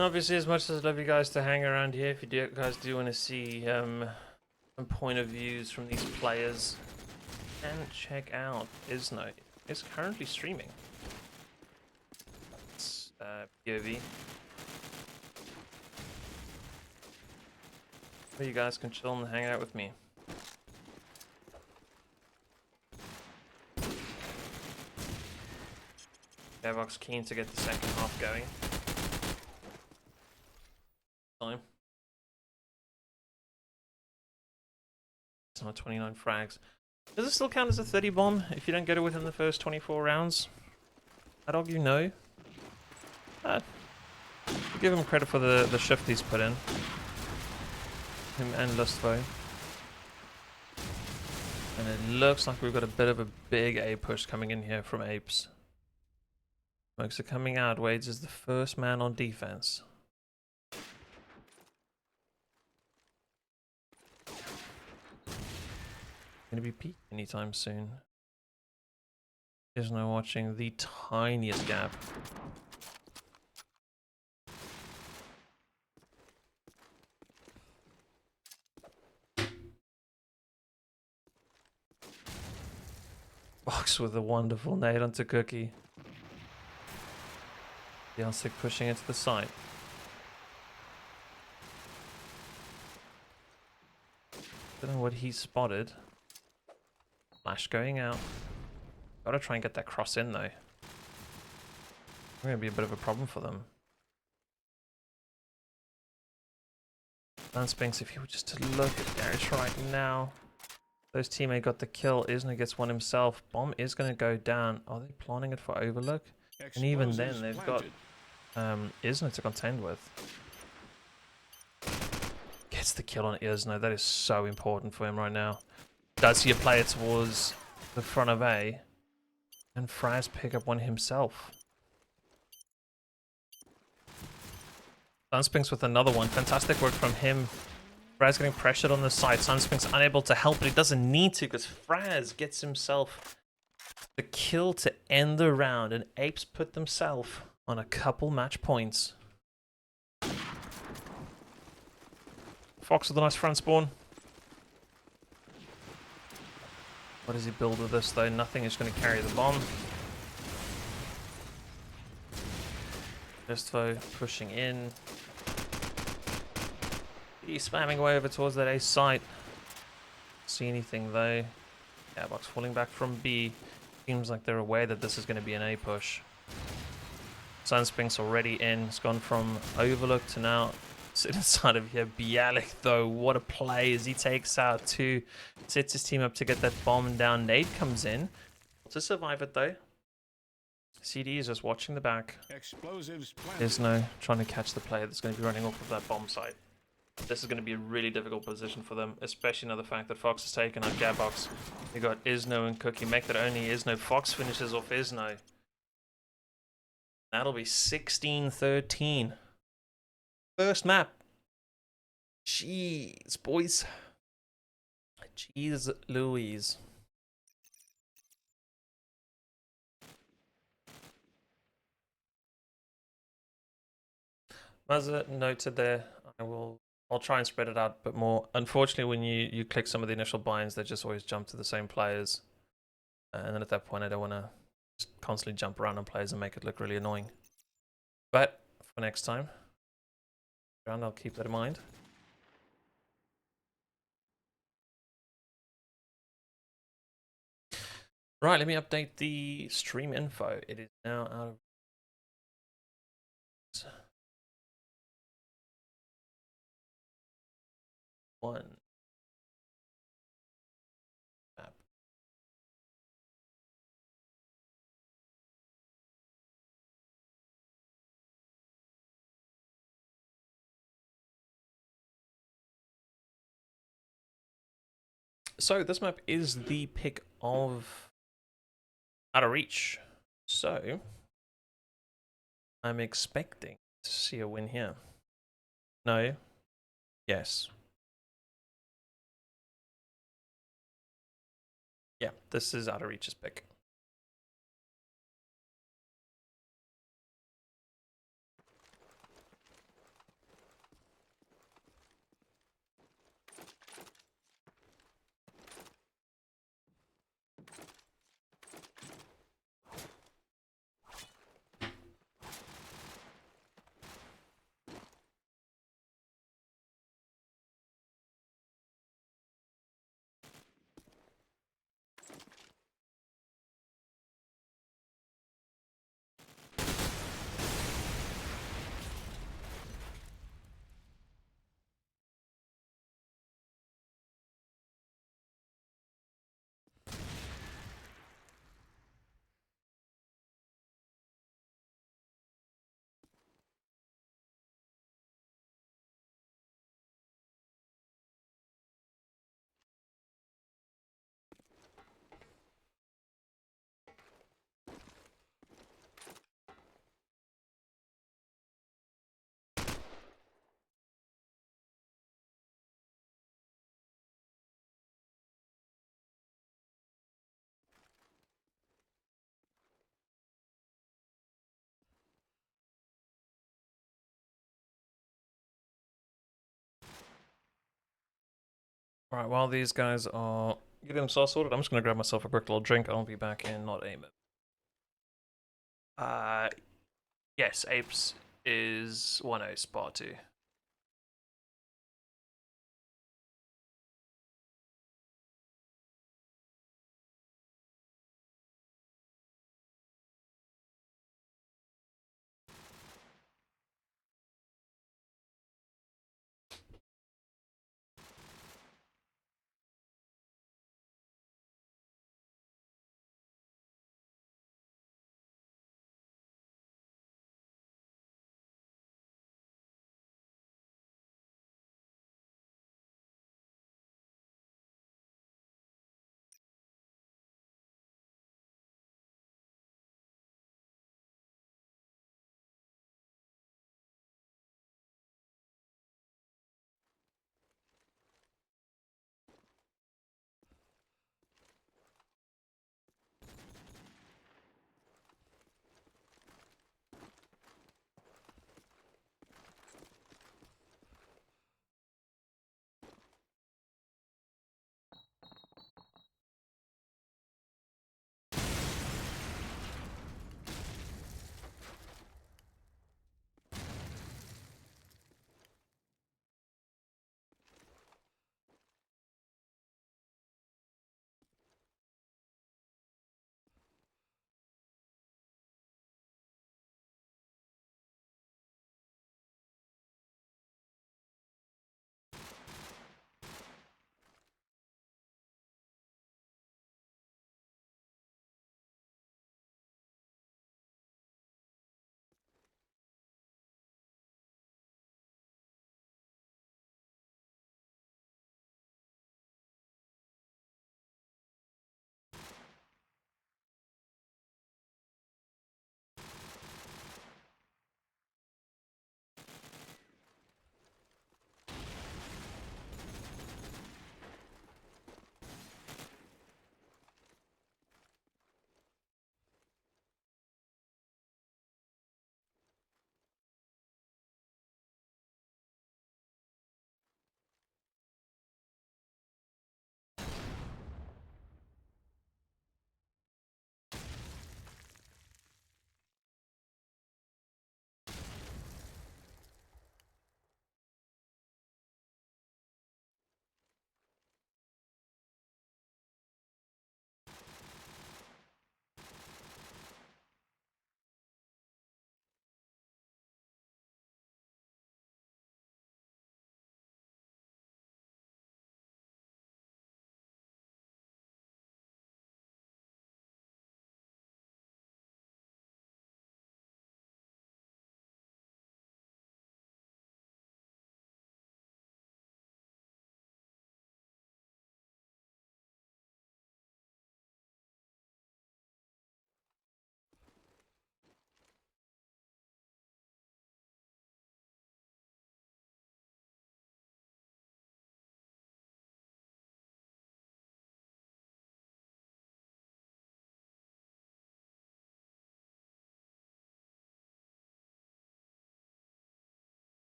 Obviously, as much as I'd love you guys to hang around here, if you guys do want to see some point of views from these players, and check out Isno. It's currently streaming. It's POV. Where you guys can chill and hang out with me. Airbox keen to get the second half going. Time. It's not 29 frags. Does it still count as a 30 bomb if you don't get it within the first 24 rounds? I'd argue no. Give him credit for the shift he's put in. Him and Lustvo. And it looks like we've got a bit of a big A push coming in here from Apes. Smokes are coming out. Wades is the first man on defense. Gonna be peak anytime soon. There's no watching the tiniest gap. Box with a wonderful nade onto Cookie. Beyonce pushing into the side. Don't know what he spotted. Flash going out. Gotta try and get that cross in though. Gonna be a bit of a problem for them. Spinks, if you were just to look at Garage right now. Those teammate got the kill. Isna gets one himself. Bomb is gonna go down. Are they planning it for Overlook? And even then they've got Isna to contend with. Gets the kill on Isna. That is so important for him right now. Does he play it towards the front of A? And Fraz pick up one himself. Sunspinks with another one. Fantastic work from him. Fraz getting pressured on the side. Sunspinks unable to help, but he doesn't need to because Fraz gets himself the kill to end the round. And Apes put themselves on a couple match points. Fox with a nice front spawn. What does he build with this though? Nothing is going to carry the bomb. Justvo pushing in. He's spamming away over towards that A site. See anything though. Airbox falling back from B. Seems like they're aware that this is going to be an A push. Sunspink's already in. It's gone from Overlook to now sit inside of here. Bialik, though, what a play as he takes out two. Sets his team up to get that bomb down. Nade comes in to survive it, though. CD is just watching the back. Explosives planted. There's no trying to catch the player that's going to be running off of that bomb site. This is going to be a really difficult position for them, especially now the fact that Fox has taken out Gabox. They got Isno and Cookie. Make that only Isno. Fox finishes off Isno. That'll be 16-13. First map. Jeez, boys. Jeez Louise. Mazza noted there. I'll try and spread it out a bit more. Unfortunately, when you click some of the initial binds, they just always jump to the same players. And then at that point, I don't want to just constantly jump around on players and make it look really annoying. But for next time, I'll keep that in mind. Right, let me update the stream info. It is now out of... one. Map. So this map is the pick of Out of Reach. So I'm expecting to see a win here. No. Yes. Yeah, this is Out of Reach's pick. All right, while these guys are getting themselves sorted, I'm just going to grab myself a quick little drink. I'll be back in not a minute. Yes, Apes is 1-0 spot 2.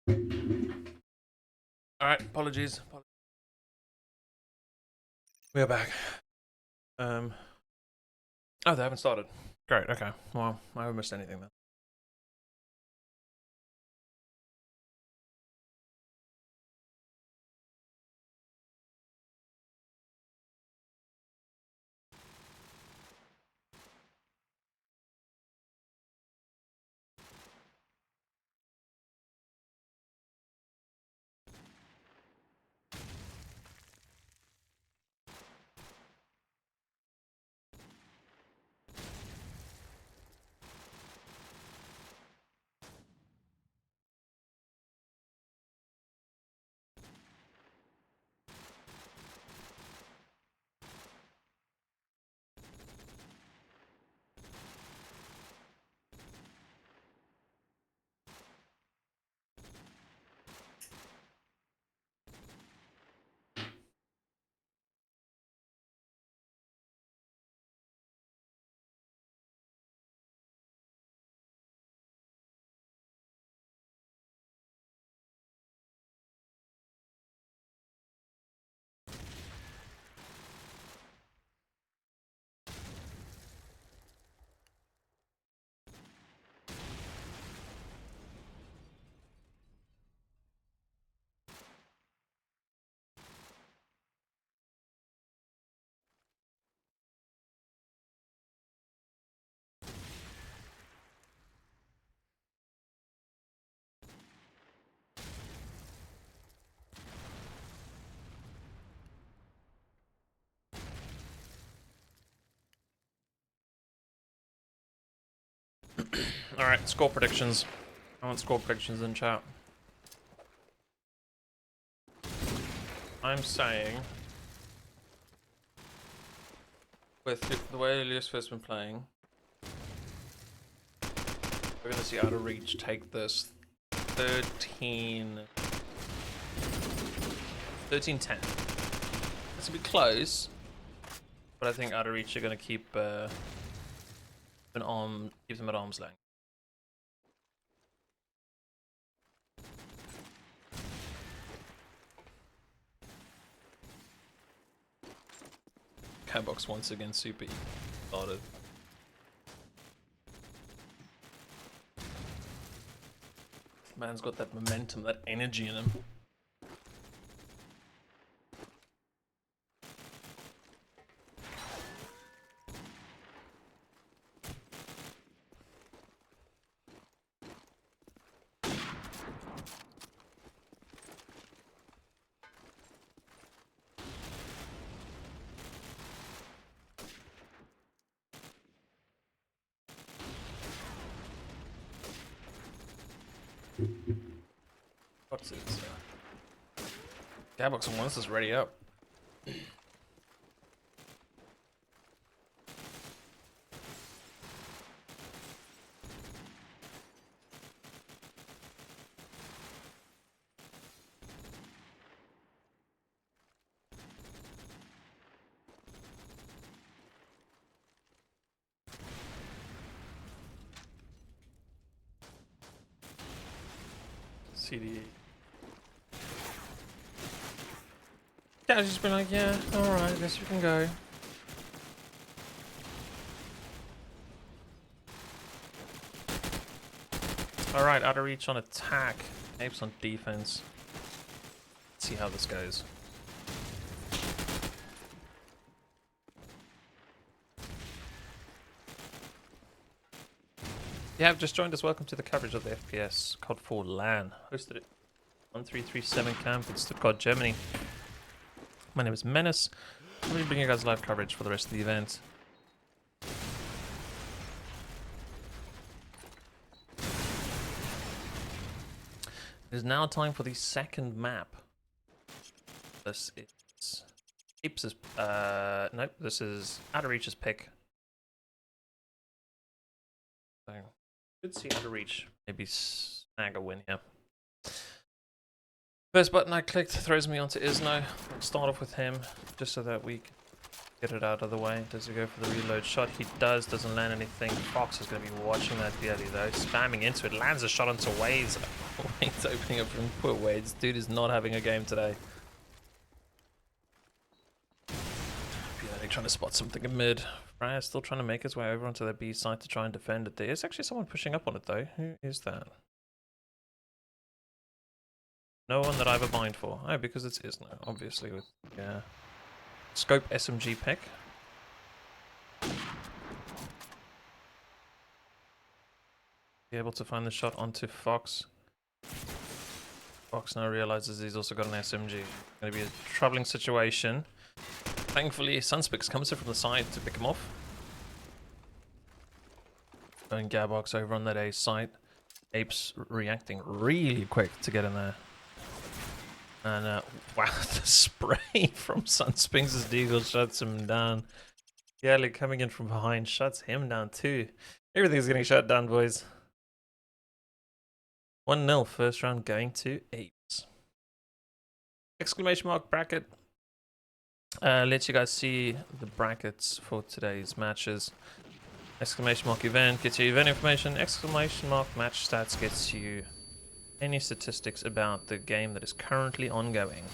Alright, apologies. We are back. Oh, they haven't started. Great, okay. Well, I haven't missed anything then. Alright, score predictions. I want score predictions in chat. I'm saying, with the way Lucifer's been playing, we're going to see Out of Reach take this 13-10. It's a bit close, but I think Out of Reach are going to keep keep them at arm's length. Catbox once again super started. Man's got that momentum, that energy in him. What's it? Catbox once is ready up. CD. Yeah, I've just been like, yeah, alright, I guess we can go. Alright, Out of Reach on attack. Apes on defense. Let's see how this goes. Yeah, I've just joined us. Welcome to the coverage of the FPS CoD4 LAN. Hosted at 1337 camp in Stuttgart, Germany. My name is Menace. I'm going to bring you guys live coverage for the rest of the event. It is now time for the second map. This is APES', nope, this is Out of Reach's pick. So, good see Out of Reach maybe snag a win here. First button I clicked throws me onto Isno. I'll start off with him just so that we can get it out of the way. Does he go for the reload shot? He does, doesn't land anything. Fox is going to be watching that dearly though, spamming into it, lands a shot onto Waves. Wade's opening up from poor Wade. This dude is not having a game today. Yeah, they're trying to spot something in mid. Freya's still trying to make his way over onto their B side to try and defend it. There is actually someone pushing up on it though. Who is that? No one that I have a bind for. Oh, because it's Isno, obviously, with scope SMG pick. Be able to find the shot onto Fox. Fox now realizes he's also got an SMG. Going to be a troubling situation. Thankfully, Sunspix comes in from the side to pick him off. Going Gabox over on that A site. Apes reacting really quick to get in there. And wow, the spray from Sunspings' Deagle shuts him down. Yali coming in from behind shuts him down too. Everything's getting shut down, boys. 1-0 first round going to Apes. Exclamation mark bracket. Let you guys see the brackets for today's matches. Exclamation mark event gets you event information. Exclamation mark match stats gets you any statistics about the game that is currently ongoing.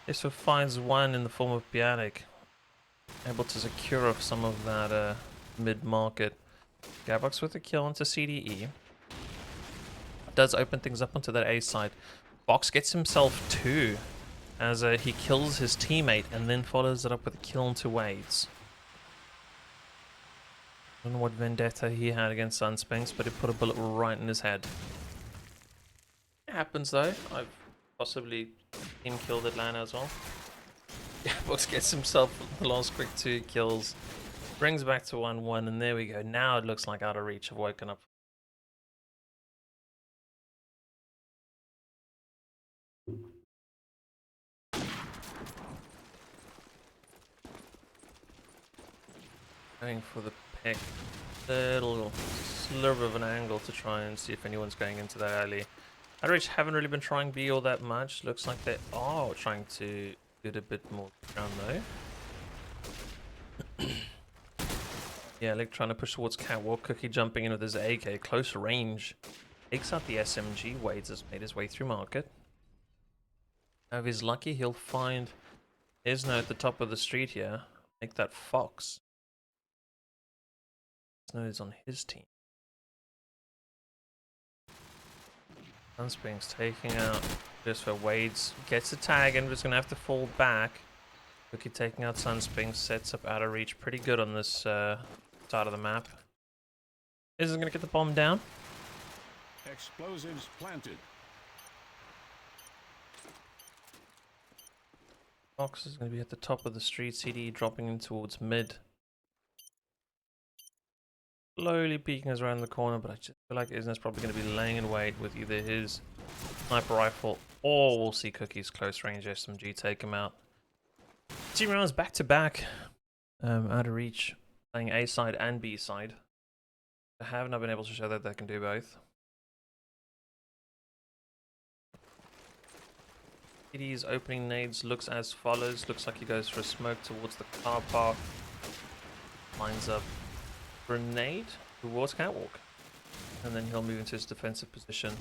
This finds one in the form of Bionic, able to secure off some of that mid-market. Gabox with a kill onto CDE. Does open things up onto that A side. Box gets himself 2 as he kills his teammate and then follows it up with a kill onto Wades. I don't know what vendetta he had against Sunspings, but it put a bullet right in his head. It happens though. I've possibly team killed Atlanta as well. Yeah, Box gets himself the last quick 2 kills. Brings back to 1-1, and there we go. Now it looks like out of reach have woken up. Going for the pick. Little slurve of an angle to try and see if anyone's going into that alley. Outreach haven't really been trying B all that much. Looks like they are trying to get a bit more ground though. Yeah, like trying to push towards Catwalk. Cookie jumping in with his AK. Close range. Takes out the SMG. Wades has made his way through market. Now if he's lucky, he'll find Isno at the top of the street here. Make that Fox. Isno is on his team. Sunspring's taking out just for Wades. Gets a tag and just going to have to fall back. Cookie taking out Sunspring. Sets up out of reach pretty good on this side of the map. Isn't going to get the bomb down. Explosives planted. Fox is going to be at the top of the street. CD dropping in towards mid. Slowly peeking us around the corner, but I just feel like Isna's probably going to be laying in wait with either his sniper rifle or we'll see Cookie's close range SMG take him out. 2 rounds back to back, out of reach, playing A side and B side. I have not been able to show that they can do both. CD's opening nades looks as follows. Looks like he goes for a smoke towards the car park. Lines up grenade towards Catwalk. And then he'll move into his defensive position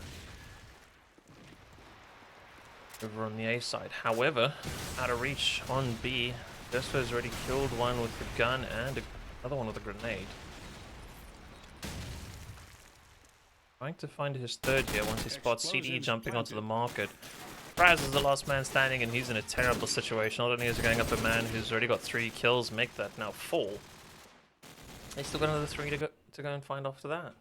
over on the A side. However, out of reach on B, Despo's already killed one with the gun and another one with a grenade. Trying to find his third here once he spots CD jumping onto the market. Raz is the last man standing and he's in a terrible situation. Not only is he going up a man who's already got 3 kills, make that now 4. They still got another 3 to go and find after that.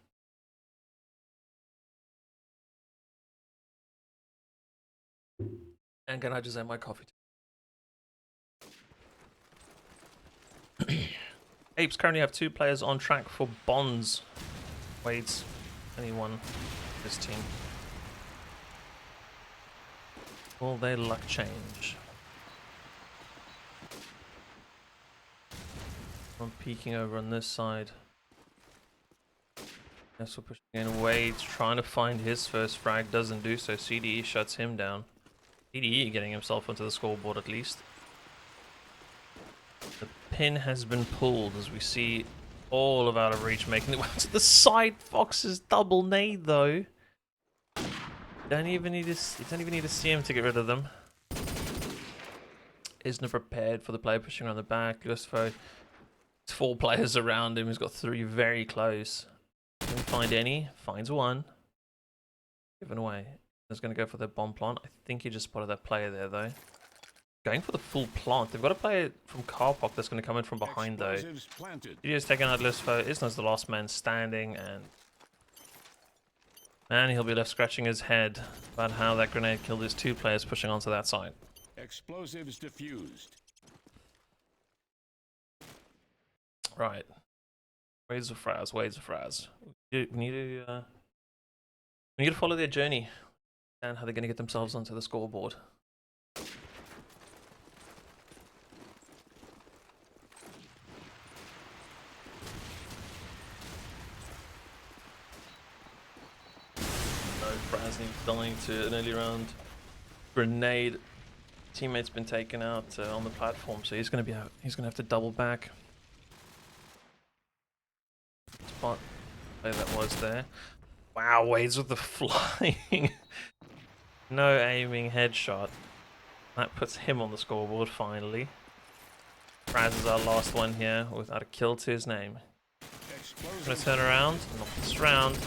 And can I just end my coffee? Apes currently have 2 players on track for Bonds. Wade's only one this team. Will their luck change? I'm peeking over on this side. Yes, we're pushing in. Wade's trying to find his first frag, doesn't do so. CDE shuts him down. CDE getting himself onto the scoreboard at least. The pin has been pulled as we see All of out of reach, making it to the side. Fox's double nade though. Don't even need to see him to get rid of them. Isn't prepared for the player pushing around the back. Lustfo, 4 players around him. He's got 3 very close. Doesn't find any. Finds one. Given away. He's going to go for the bomb plant. I think he just spotted that player there though. Going for the full plant. They've got a player from car park that's going to come in from behind though. He is taking out Lustfo. Isna's the last man standing, and he'll be left scratching his head about how that grenade killed his 2 players pushing onto that side. Explosives diffused. Right. Waves of Fraz, waves of Fraz. We need to follow their journey and how they're going to get themselves onto the scoreboard. No, Fraz needs dying to an early round grenade. Teammate's been taken out on the platform, so he's gonna have to double back. Spot where that was there. Wow, Wade's with the flying. No aiming headshot. That puts him on the scoreboard finally. Fraz is our last one here without a kill to his name. Gonna turn around, not this round.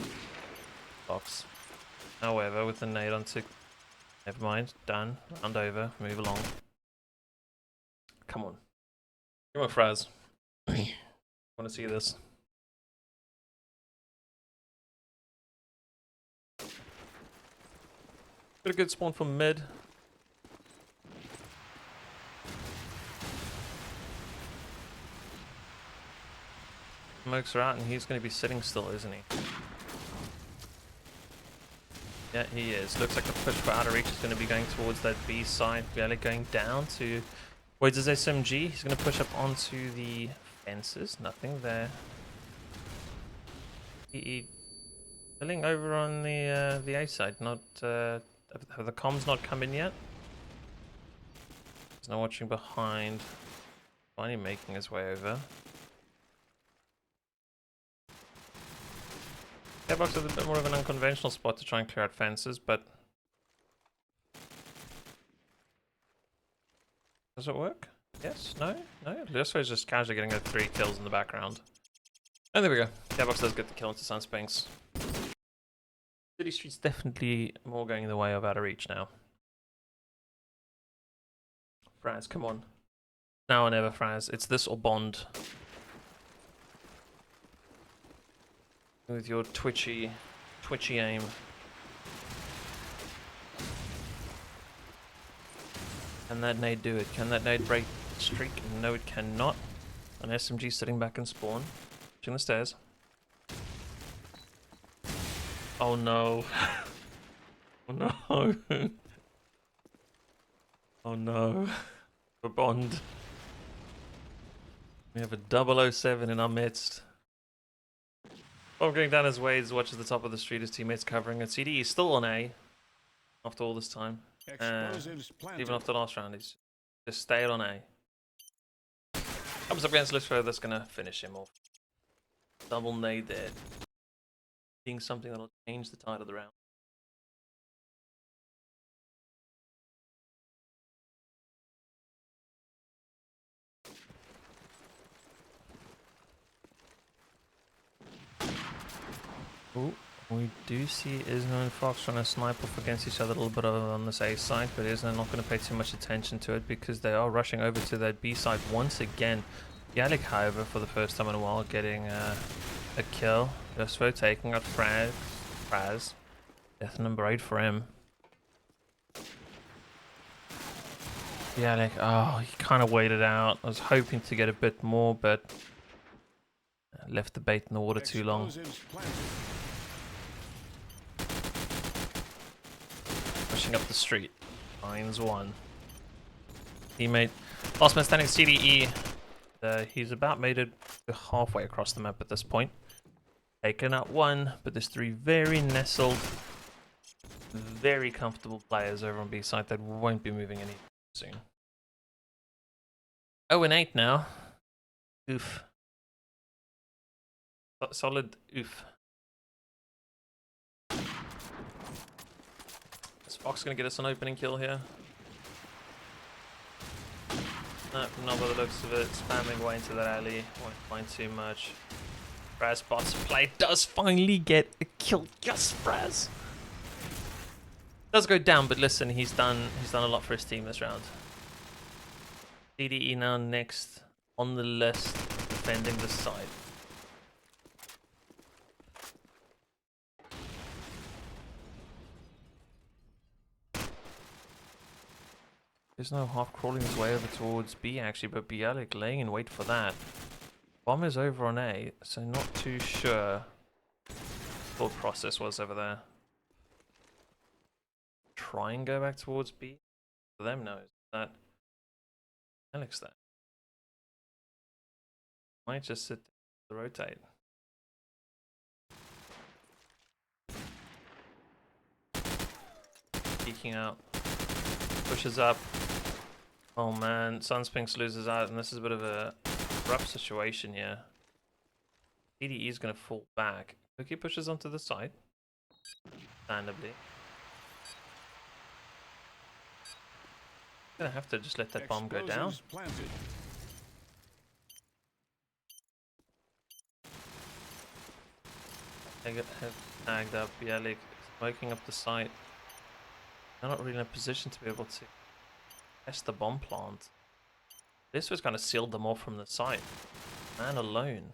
Box. However, with the nade onto. Never mind, done. Round over, move along. Come on. Come on, Fraz. I want to see this. Got a good spawn from mid. Smokes are out and he's going to be sitting still, isn't he? Yeah, he is. Looks like the push for outer reach is going to be going towards that B side. Barely going down to Wade's SMG. He's going to push up onto the fences. Nothing there. He filling over on the A side. Not have the comms not come in yet? He's not watching behind. Finally making his way over. Airbox is a bit more of an unconventional spot to try and clear out fences, but does it work? Yes? No? No? Lustfo is just casually getting 3 kills in the background. And there we go. Airbox does get the kill into Sunspinks. City Street's definitely more going the way of out of reach now. Fraz, come on. Now or never, Fraz. It's this or Bond. With your twitchy aim. Can that nade do it? Can that nade break the streak? No, it cannot. An SMG sitting back in spawn. Watching the stairs. Oh no. Oh no. Oh no. For Bond. We have a 007 in our midst. Bomb going down his ways, watches the top of the street, his teammates covering it. CD is still on A after all this time. Even after the last round, he's just stayed on A. Comes up against Lustfo, that's gonna finish him off. Double nade there. Being something that'll change the tide of the round. Ooh, we do see Isna and Fox trying to snipe off against each other a little bit on this A side, but Isna not going to pay too much attention to it because they are rushing over to that B side once again. Yalik, however, for the first time in a while, getting a kill. Lustfo taking out Fraz. Death number 8 for him. Yalik, oh, he kind of waited out. I was hoping to get a bit more, but left the bait in the water too long. Pushing up the street. Finds one. Teammate. Last man standing CDE. He's about made it halfway across the map at this point. Taken out one, but there's 3 very nestled, very comfortable players over on B side that won't be moving any soon. 0-8 now. Oof. Solid oof. Is Fox gonna get us an opening kill here? No, not by the looks of it. Spamming away into that alley. Won't find too much. Fraz bots play does finally get a kill. Yes, Fraz! Does go down, but listen, he's done a lot for his team this round. CDE now next on the list, defending the side. There's no half crawling his way over towards B actually, but Bialik laying in wait for that. Bomb is over on A, so not too sure what thought process was over there. Try and go back towards B? For them, no. Is that Alex there? Might just sit to rotate. Peeking out. Pushes up. Oh man, Sunspinks loses out, and this is a bit of a rough situation here. CDE is going to fall back. Cookie pushes onto the side. Understandably. Gonna have to just let that bomb go down. Planted. They have tagged up. Bialik smoking up the site. They're not really in a position to be able to test the bomb plant. This was kind of sealed them off from the site. Man alone.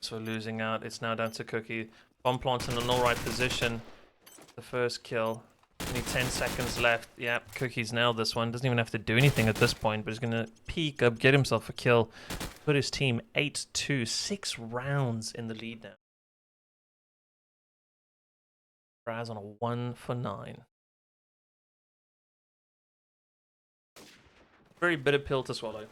So losing out. It's now down to Cookie. Bomb plant in an alright position. The first kill. Only 10 seconds left. Yeah, Cookie's nailed this one. Doesn't even have to do anything at this point, but he's going to peek up, get himself a kill. Put his team 8-2. 6 rounds in the lead now. Raz on a 1 for 9. Very bitter pill to swallow.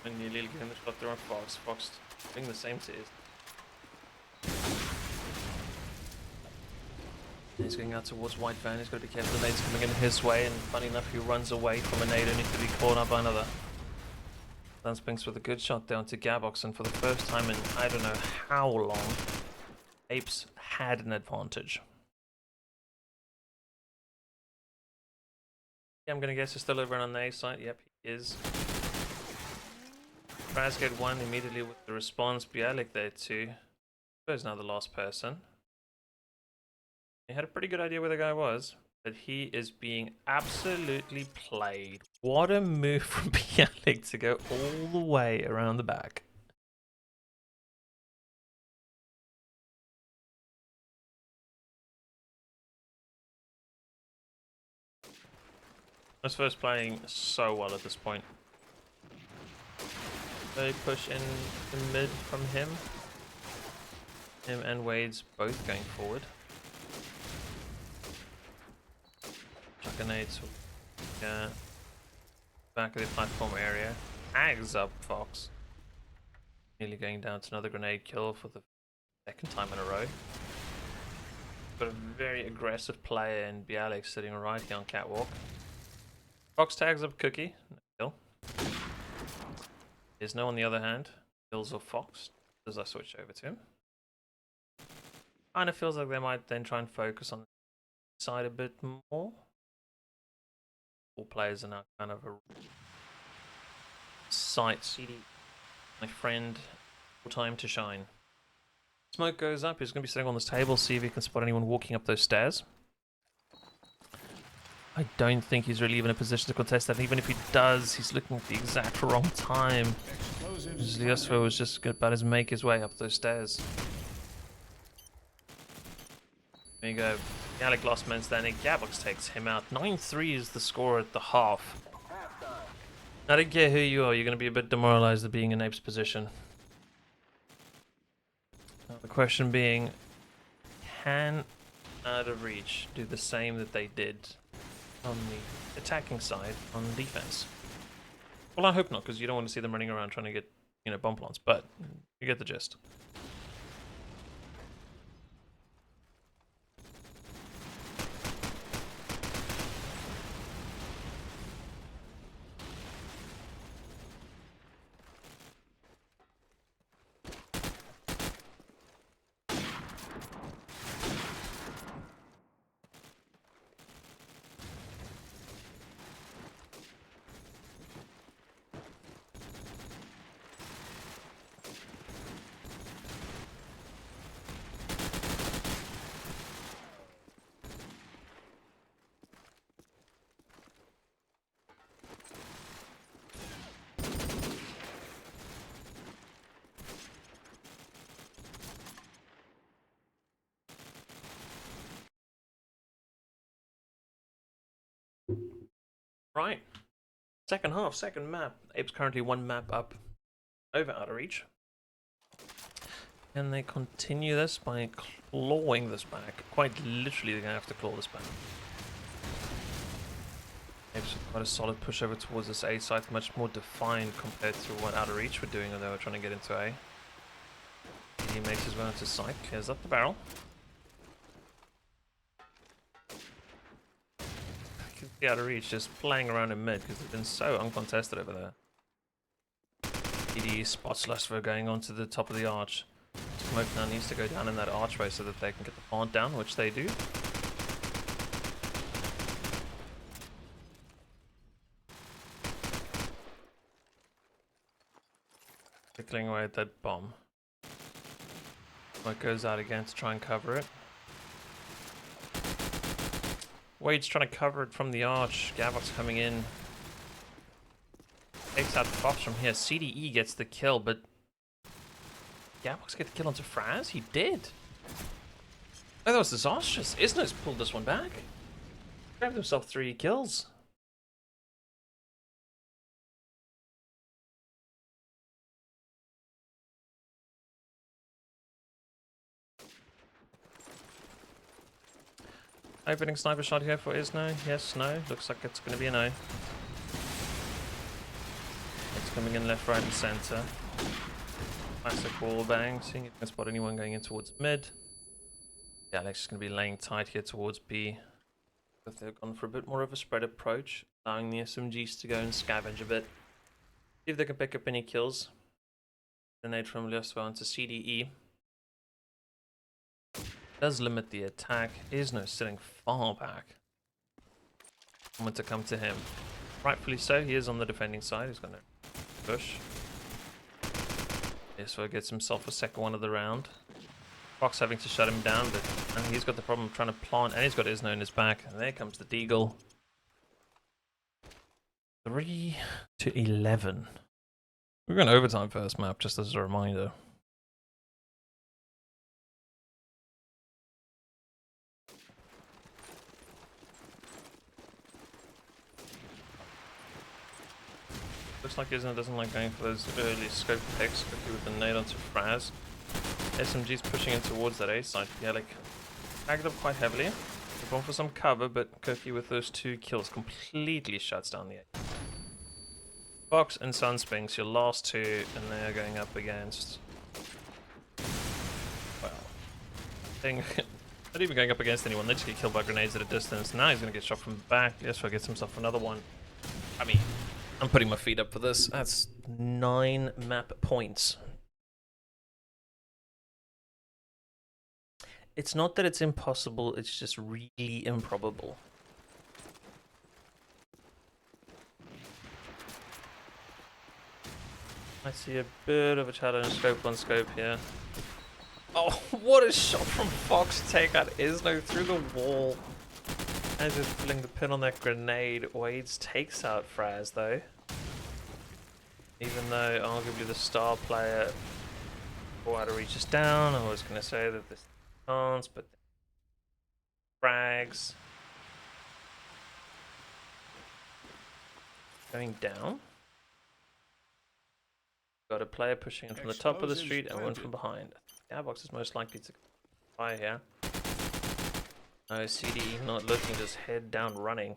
And you nearly getting the shot there on Fox. Fox doing the same to his. He's going out towards White Van. He's got to be careful. The nade's coming in his way, and funny enough, he runs away from a nade only to be caught up by another. Sunspinks with a good shot down to Gabox, and for the first time in I don't know how long, Apes had an advantage. Yeah, I'm gonna guess he's still over on the A side. Yep, he is. Raz get one immediately with the response. Bialik there too. Where's now the last person? He had a pretty good idea where the guy was, but he is being absolutely played. What a move from Bialik to go all the way around the back. This first playing so well at this point. They push in the mid from him. Him and Wade's both going forward. Chuck a nade to back of the platform area. Tags up Fox. Nearly going down to another grenade kill for the second time in a row. Got a very aggressive player in Bialik sitting right here on catwalk. Fox tags up Cookie. No kill. There's no on the other hand. Kills of Fox as I switch over to him. Kind of feels like they might then try and focus on the side a bit more. All players are now kind of a sight. CD, my friend, all time to shine. Smoke goes up. He's going to be sitting on this table, see if he can spot anyone walking up those stairs. I don't think he's really even in a position to contest that. And even if he does, he's looking at the exact wrong time. Zliosvo was just about to make his way up those stairs. There you go. Bialik lost man standing. Gabox takes him out. 9-3 is the score at the half. I don't care who you are, you're going to be a bit demoralized at being in Ape's position. Now the question being, can Out of Reach do the same that they did on the attacking side on defense? Well, I hope not, because you don't want to see them running around trying to get, bomb plants, but you get the gist. Right. Second half, second map. Ape's currently one map up over out of reach. And they continue this by clawing this back. Quite literally, they're going to have to claw this back. Ape's quite a solid push over towards this A site, much more defined compared to what out of reach were doing when they were trying to get into A. He makes his way onto site, clears up the barrel. The out of reach just playing around in mid because they've been so uncontested over there. ED spots Lustro going onto the top of the arch. Smoke now needs to go down in that archway so that they can get the plant down, which they do. Tickling away at that bomb. Smoke goes out again to try and cover it. Wade's trying to cover it from the arch. Gavox coming in. Takes out Fox from here. CDE gets the kill, but Gavox get the kill onto Fraz? He did. Oh, that was disastrous. Isno's pulled this one back. Grabbed himself 3 kills. Opening sniper shot here for Isno. Yes, no. Looks like it's going to be a no. It's coming in left, right, and center. Classic wall bang. Seeing if you can spot anyone going in towards mid. Yeah, Alex is going to be laying tight here towards B. But they've gone for a bit more of a spread approach, allowing the SMGs to go and scavenge a bit. See if they can pick up any kills. Grenade from Lioswell into CDE. Does limit the attack. Isno sitting far back. Want to come to him. Rightfully so, he is on the defending side. He's going to push. Lioswell gets himself a second one of the round. Fox having to shut him down, but he's got the problem of trying to plant, and he's got Isno in his back. And there comes the Deagle. 3-11. We're going overtime first map, just as a reminder. Looks like Isno doesn't like going for those early scope picks, quickly with the nade onto Fraz. SMG's pushing in towards that A side. Yeah, like, tagged up quite heavily. They've gone for some cover, but Cookie with those 2 kills completely shuts down the A. Fox and Sunspinks, your last 2, and they are going up against... Well... not even going up against anyone, they just get killed by grenades at a distance. Now he's going to get shot from the back. Yeswa gets himself another one. I mean, I'm putting my feet up for this. That's 9 map points. It's not that it's impossible, it's just really improbable. I see a bit of a challenge scope on scope here. Oh, what a shot from Fox to take out Isno through the wall. And just pulling the pin on that grenade. Wades takes out Fraz though. Even though arguably the star player out of reach is down. I was going to say that this chance, but frags going down. Got a player pushing in from the top of the street and one from behind. Airbox is most likely to fire here. No, CD not looking, just head down running.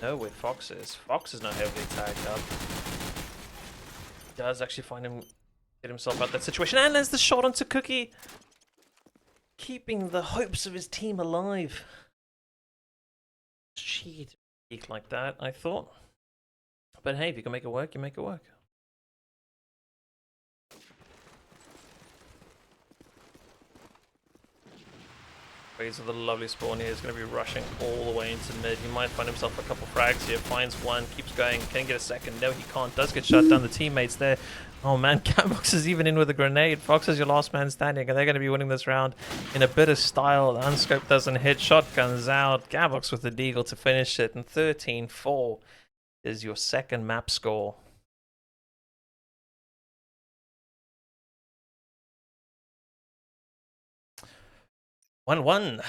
No, where Fox is. Fox is not heavily tagged up. Does actually find him, get himself out of that situation, and there's the shot onto Cookie, keeping the hopes of his team alive. Cheat like that, I thought. But hey, if you can make it work, you make it work. Waves of the lovely spawn here is going to be rushing all the way into mid. He might find himself a couple frags here. Finds one, keeps going. Can get a second. No, he can't. Does get shut down. The teammates there. Oh man, Catbox is even in with a grenade. Fox is your last man standing, and they're going to be winning this round in a bit of style. The unscope doesn't hit. Shotguns out. Catbox with the deagle to finish it. And 13-4 is your second map score. 1-1.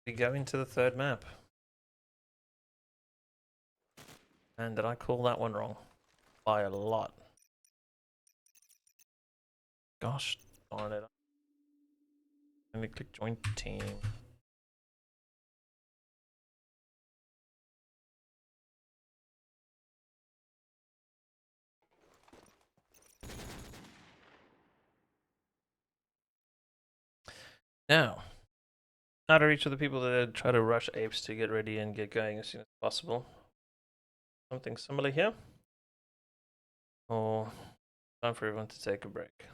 We go into the third map. And did I call that one wrong? By a lot. Gosh darn it. Let me click join team. Now, out of reach of the people that try to rush apes to get ready and get going as soon as possible. Something similar here? Or time for everyone to take a break?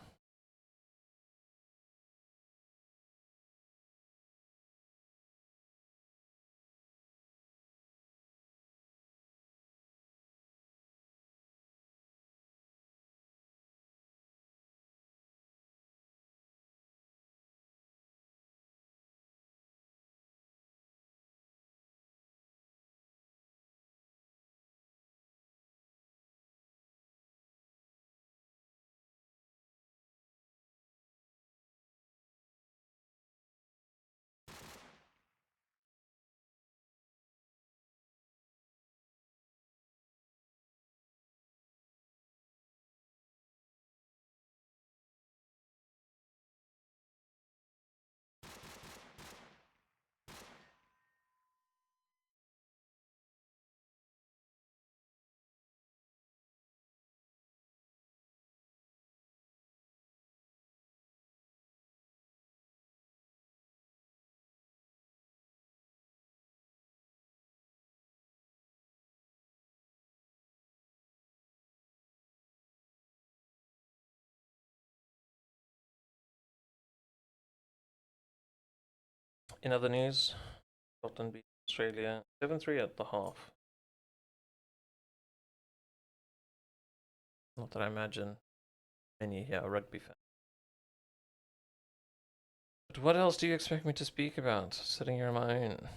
In other news, Scotland beat Australia 7-3 at the half. Not that I imagine many here are rugby fans. But what else do you expect me to speak about? Sitting here on my own.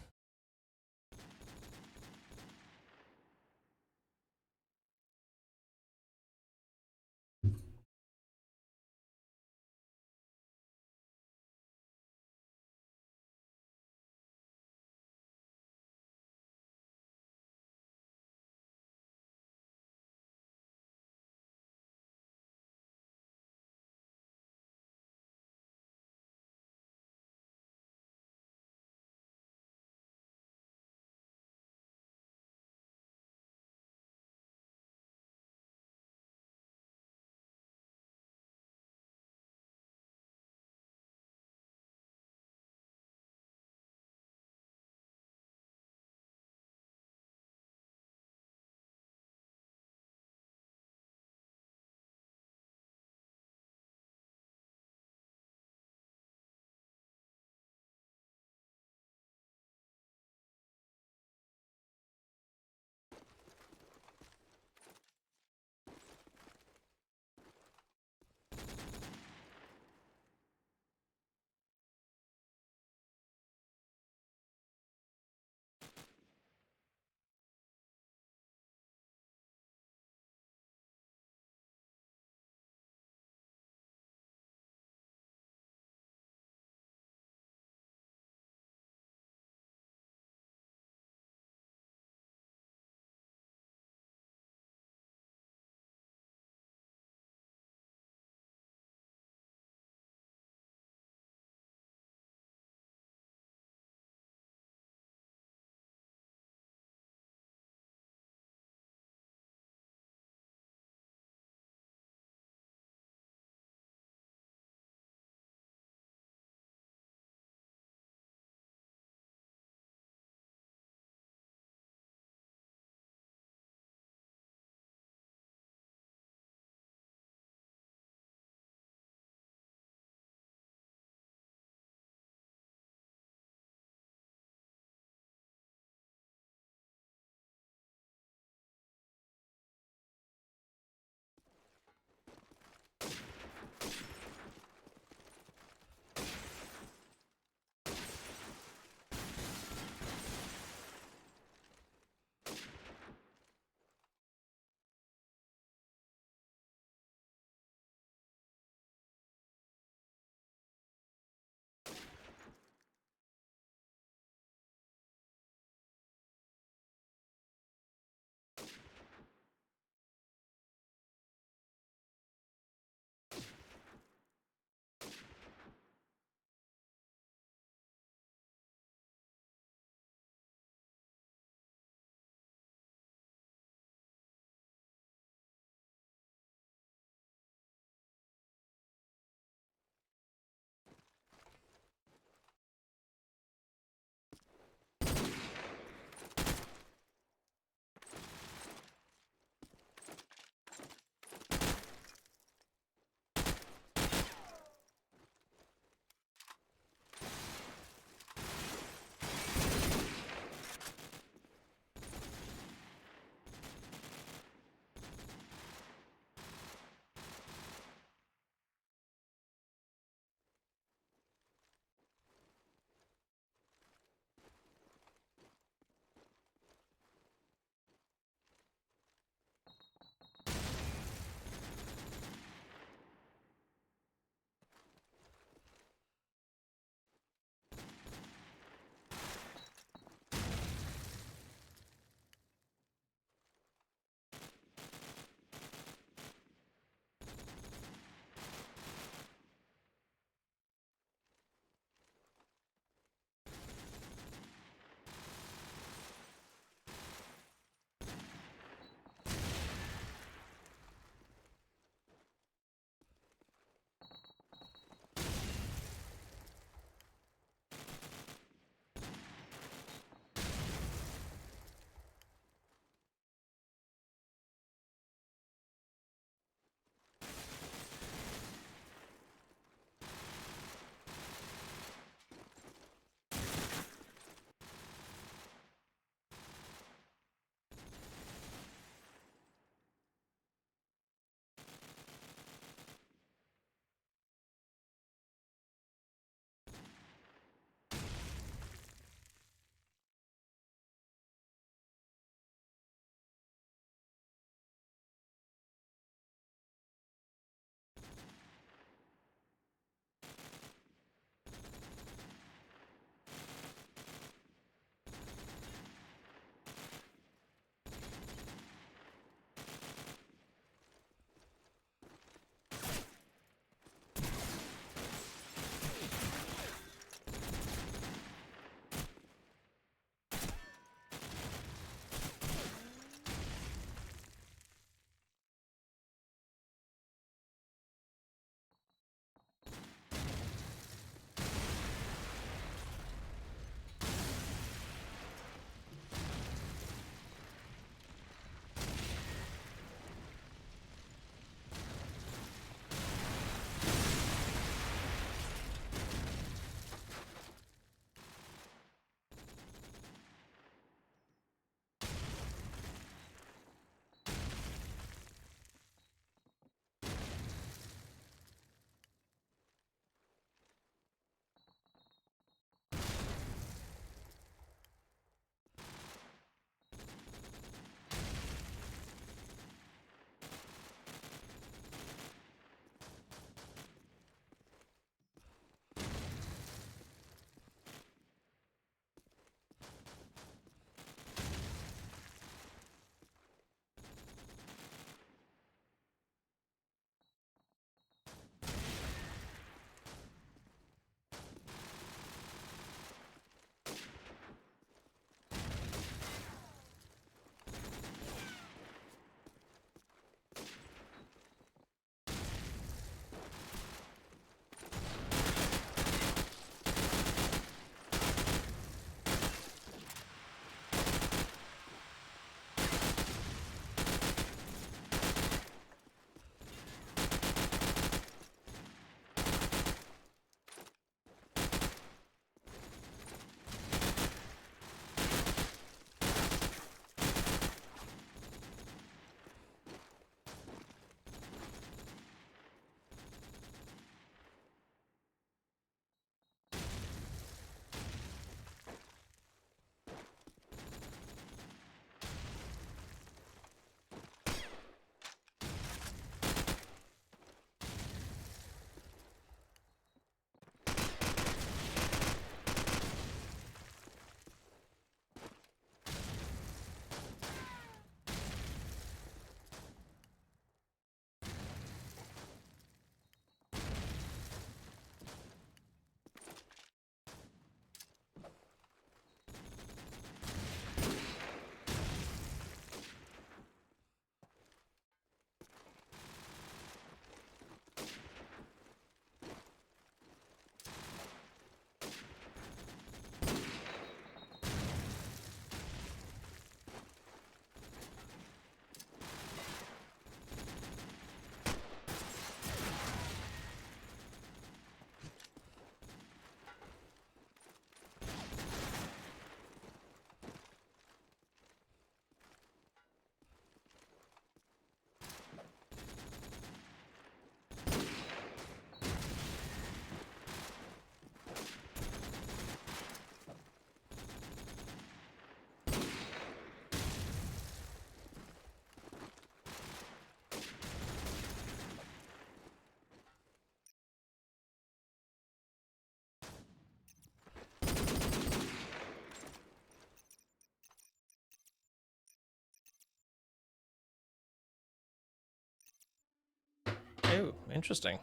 Oh, interesting.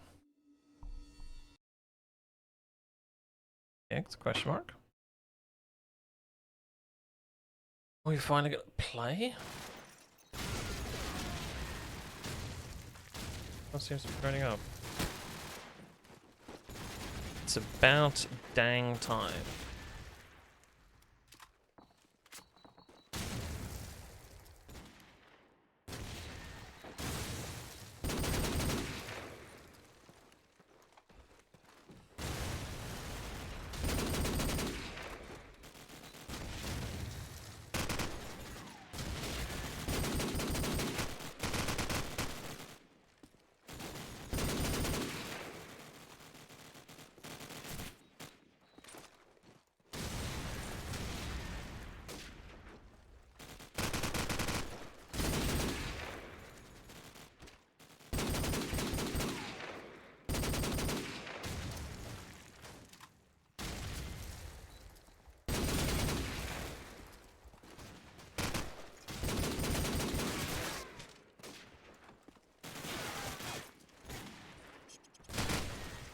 Yeah, it's a question mark. Are we finally gonna play? What seems to be turning up? It's about dang time.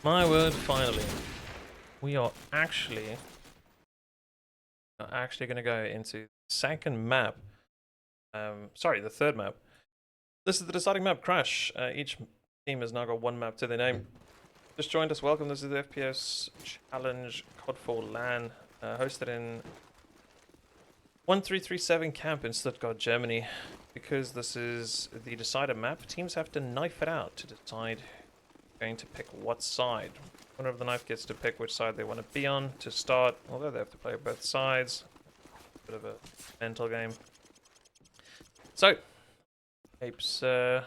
My word, finally. We are actually going to go into the second map. Sorry, the third map. This is the deciding map, Crash. Each team has now got one map to their name. Just joined us, welcome. This is the FPS Challenge CoD4 LAN, hosted in 1337 camp in Stuttgart, Germany. Because this is the decider map, teams have to knife it out to decide who's going to pick what side. Winner of the knife gets to pick which side they want to be on to start, although they have to play both sides. Bit of a mental game. So, Apes win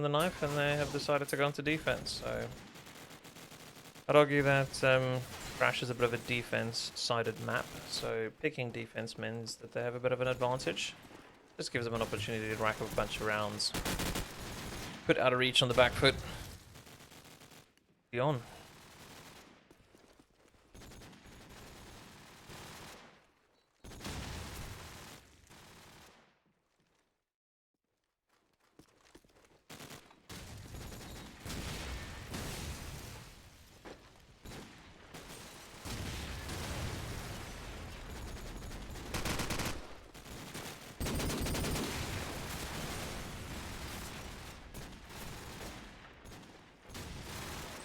the knife and they have decided to go into defense. So, I'd argue that Crash is a bit of a defense-sided map. So, picking defense means that they have a bit of an advantage. Just gives them an opportunity to rack up a bunch of rounds. Put out of reach on the back foot. Be on.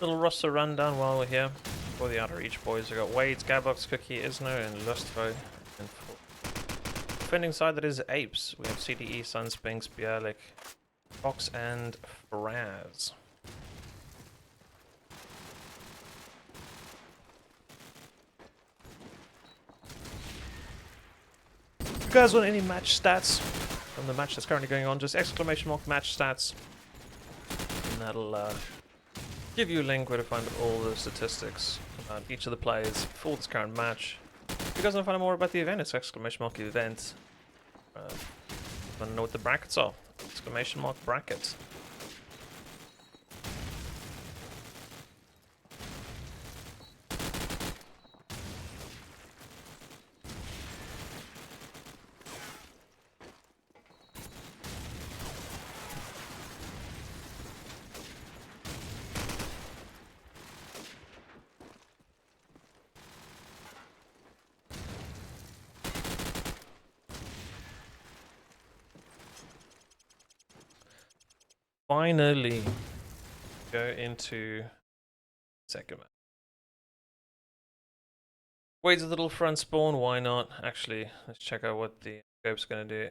Little roster rundown while we're here. For the outer reach boys, we've got Wade's, Gabox, Cookie, Isno, and Lustfo. And defending side, that is Apes. We have CDE, Sunspinks, Bialik, Fox, and Fraz. If you guys want any match stats from the match that's currently going on, just exclamation mark match stats. And that'll give you a link where to find all the statistics about each of the players for this current match. If you guys want to find out more about the event, it's exclamation mark event. Want to know what the brackets are? Exclamation mark bracket. Finally, go into second match. Wade's a little front spawn, why not? Actually, let's check out what the scope's going to do.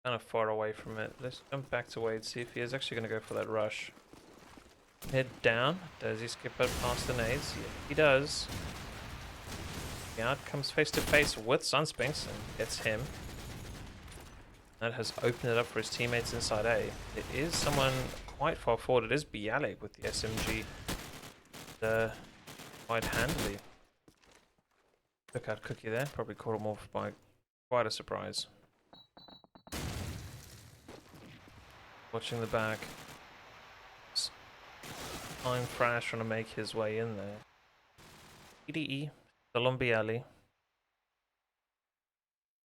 Kind of far away from it. Let's jump back to Wade, see if he is actually going to go for that rush. Head down. Does he skip it past the nades? Yeah, he does. Out comes face to face with Sunspinks and gets him. That has opened it up for his teammates inside A. It is someone quite far forward. It is Bialik with the SMG. Quite handily. Took out Cookie there. Probably caught him off by quite a surprise. Watching the back. Time Frash trying to make his way in there. EDE. Still on Bialik.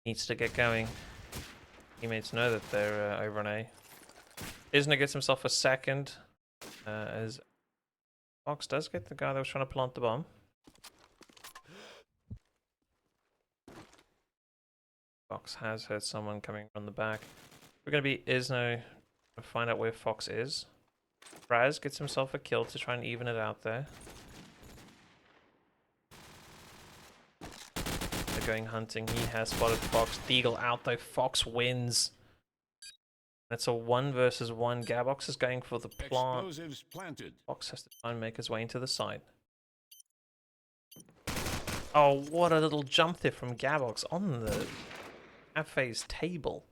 Needs to get going. Teammates know that they're over on A. Isna gets himself a second. As Fox does get the guy that was trying to plant the bomb. Fox has heard someone coming from the back. We're going to be Isno to find out where Fox is. Raz gets himself a kill to try and even it out there. They're going hunting. He has spotted Fox. Deagle out though. Fox wins. That's a 1 versus 1. Gabox is going for the plant. Explosives planted. Fox has to try and make his way into the side. Oh, what a little jump there from Gabox on the APES table.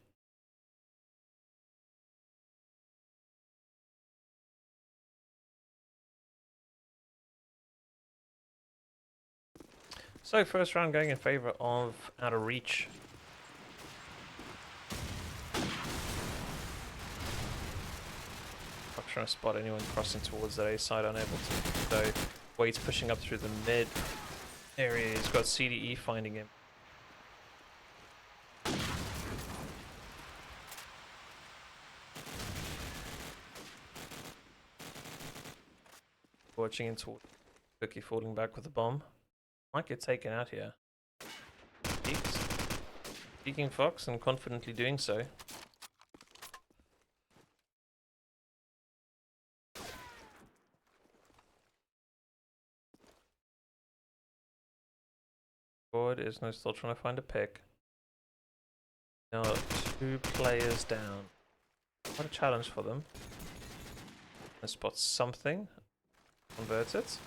So, first round going in favor of Out of Reach. Not trying to spot anyone crossing towards that A side, unable to. So, Wade's pushing up through the mid area. He's got CDE finding him. Watching into Cookie falling back with the bomb. Might get taken out here. Peeking Fox and confidently doing so. Forward is no still trying to find a pick. Now 2 players down. What a challenge for them. They spot something. Converts it.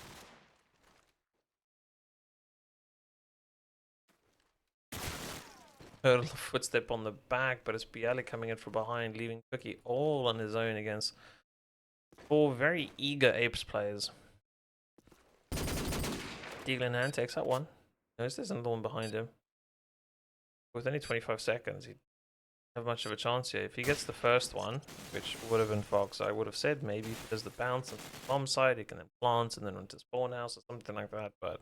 Hurdle footstep on the back, but it's Bialy coming in from behind, leaving Cookie all on his own against 4 very eager APES players. Deagle in hand takes out one. Notice there's another one behind him. With only 25 seconds, he'd have much of a chance here. If he gets the first one, which would have been Fox, I would have said maybe if there's the bounce on the bomb side, he can then plant and then run to spawn house or something like that, but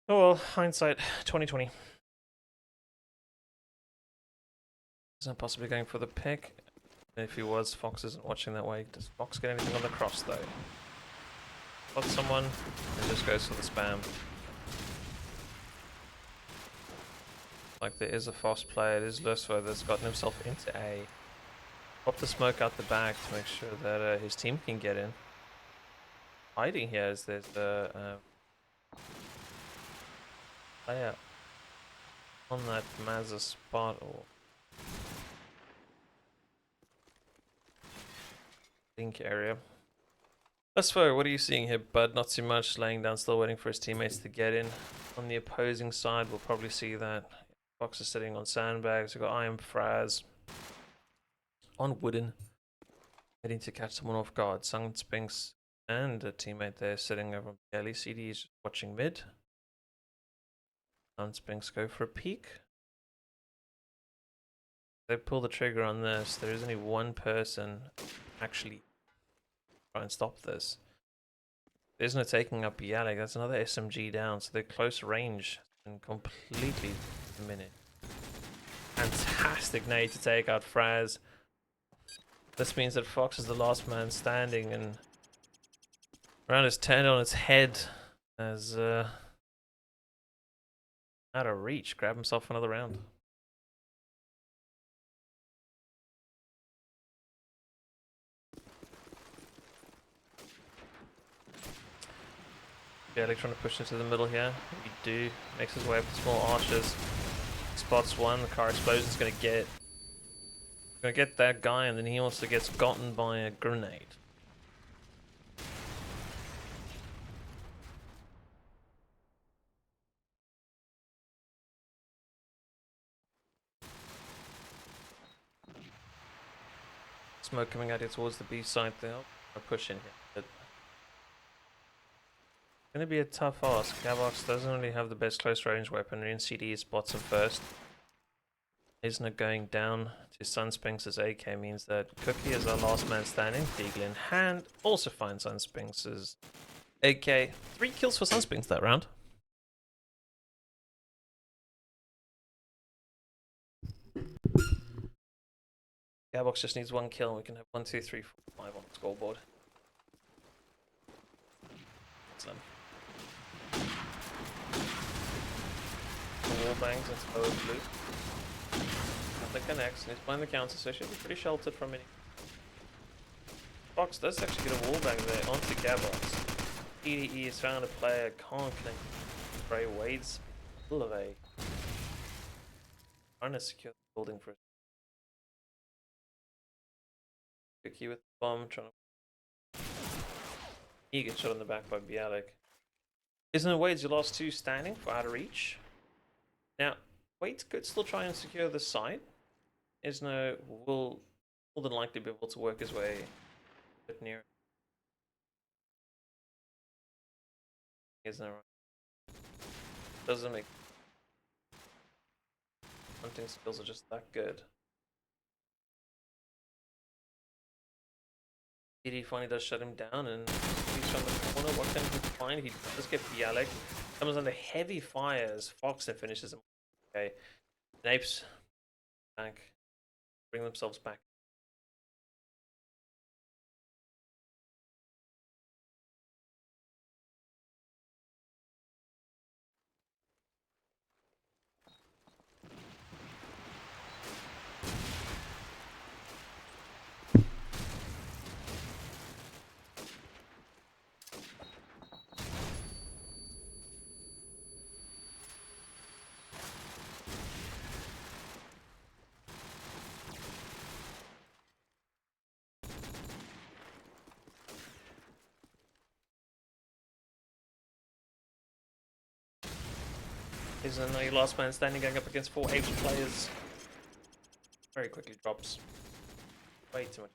oh well, hindsight 2020. Isn't possibly going for the pick. If he was, Fox isn't watching that way. Does Fox get anything on the cross though? Spot someone and just goes for the spam. Like there is a fast player, it is Lusvo that's gotten himself into A. Pop the smoke out the back to make sure that his team can get in. Hiding here is there's a player on that Mazza spot or link area. Lusvo, what are you seeing here, bud? Not too much, laying down, still waiting for his teammates to get in. On the opposing side, we'll probably see that Fox is sitting on sandbags. We've got I am Fraz on wooden, heading to catch someone off guard. Sun Spinks and a teammate there sitting over on Bialy. CD is watching mid. Sun Spinks go for a peek. They pull the trigger on this. There is only one person actually try and stop this. There's no taking up Bialy. That's another SMG down, so their close range and completely diminished. Fantastic nade to take out Fraz. This means that Fox is the last man standing, and round is turned on its head as out of reach. Grab himself another round. Barely trying to push into the middle here. We do. Makes his way up to small arches. Spots one. The car explosion is going to get that guy, and then he also gets gotten by a grenade. Smoke coming out here towards the B side there. I'll push in here. But it's going to be a tough ask. Gabox doesn't really have the best close range weaponry, and CD spots him first. Isn't going down to Sunspinks' AK means that Cookie is our last man standing. Deagle in hand also finds Sunspinks' AK. 3 kills for Sunspinks that round. Garbox just needs 1 kill and we can have 1, 2, 3, 4, 5 on the scoreboard. Excellent. The wall bangs into both blue. Nothing connects, and he's playing the counter, so he should be pretty sheltered from any. Fox does actually get a wall bang there onto Garbox. EDE has found a player, can't connect. Ray Wade's full of a. Trying to secure the building for a Cookie with the bomb, trying to. He gets shot in the back by Bialik. Isn't it Wade's your last 2 standing for out of reach? Now, Wade could still try and secure the site. Isno will more than likely be able to work his way a bit near. Isn't it right? Doesn't make hunting skills are just that good. ED finally does shut him down and he's from the corner. What can he find? He does get Bialik. Comes under heavy fires. Fox and finishes him. Okay. And Apes back. Bring themselves back. Isn't the last man standing going up against 4 Apes players? Very quickly drops. Way too much.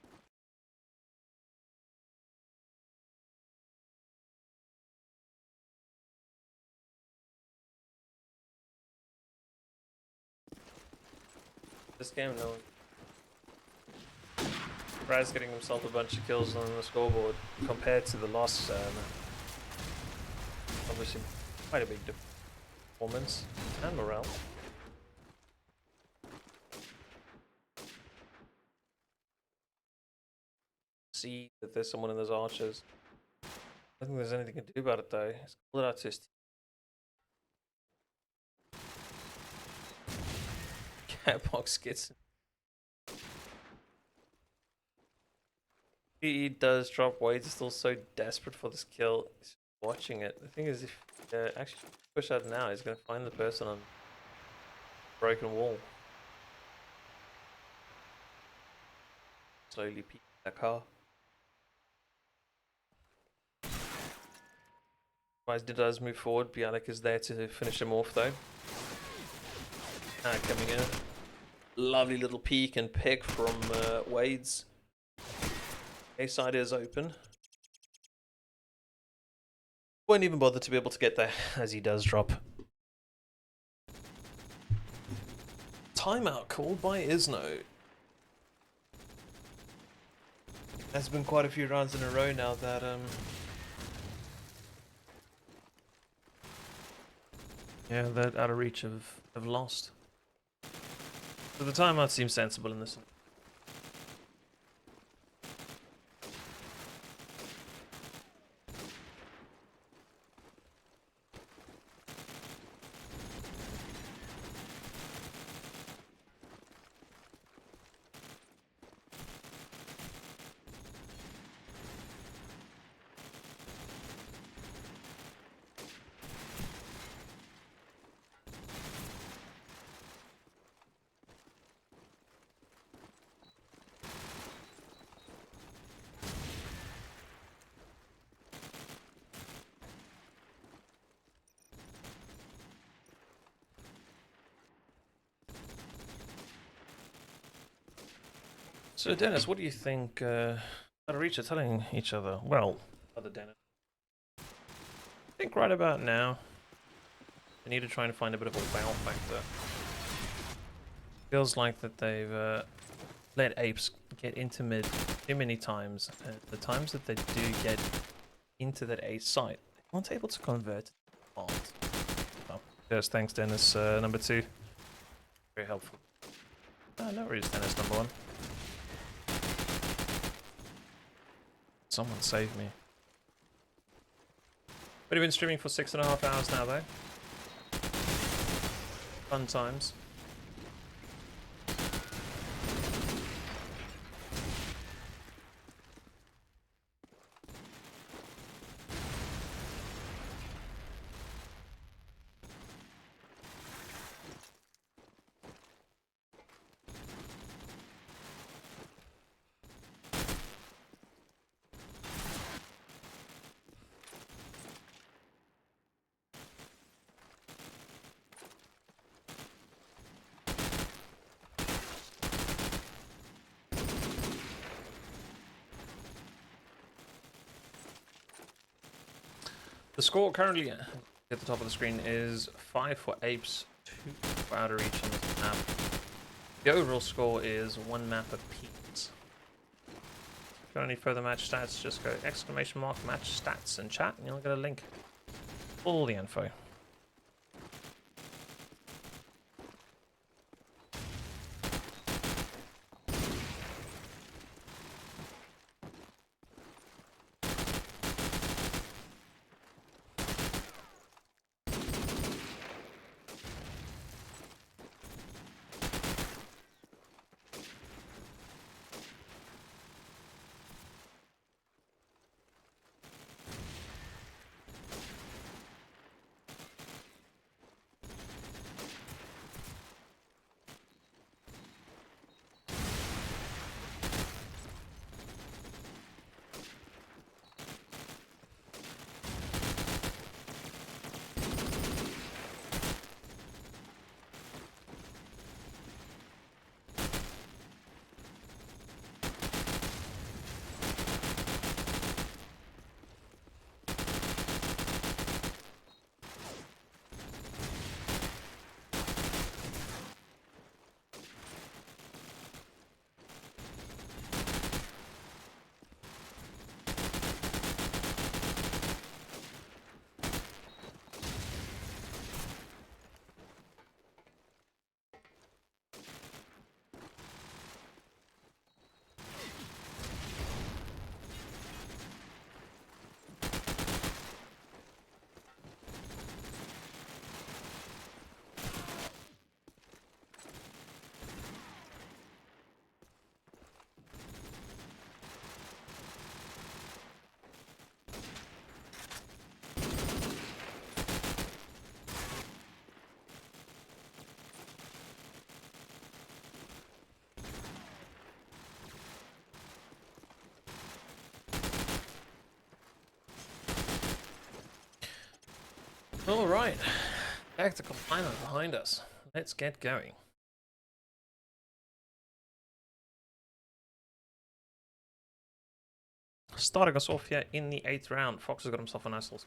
This game, no. Brad's getting himself a bunch of kills on the scoreboard compared to the last. Obviously, quite a big performance and morale. See that there's someone in those archers. I don't think there's anything to do about it though. Let's call it out to his Catbox gets. He does drop weight. He's still so desperate for this kill. He's watching it. The thing is, if actually push out now, he's going to find the person on broken wall. Slowly peek that car. Wise does move forward. Bialik is there to finish him off though. Coming in. Lovely little peek and pick from Wade's. A side is open. Won't even bother to be able to get there as he does drop. Timeout called by Isno. There's been quite a few rounds in a row now that yeah, that out of reach have lost. So the timeout seems sensible in this. So Dennis, what do you think out of reach are telling each other? Well, other Dennis. I think right about now, they need to try and find a bit of a wow factor. Feels like that they've let Apes get into mid too many times. The times that they do get into that A site, they aren't able to convert. Oh, yes, thanks Dennis, number 2. Very helpful. No worries, Dennis, number 1. someone save me. But I've been streaming for 6.5 hours now, though. Fun times. The score currently at the top of the screen is 5 for APES, 2 for Outer Reach on this map. The overall score is 1 map apiece. If you got any further match stats, just go !match stats in chat and you'll get a link. All the info. Alright, tactical final behind us. Let's get going. Starting us off here in the 8th round. Fox has got himself a nice little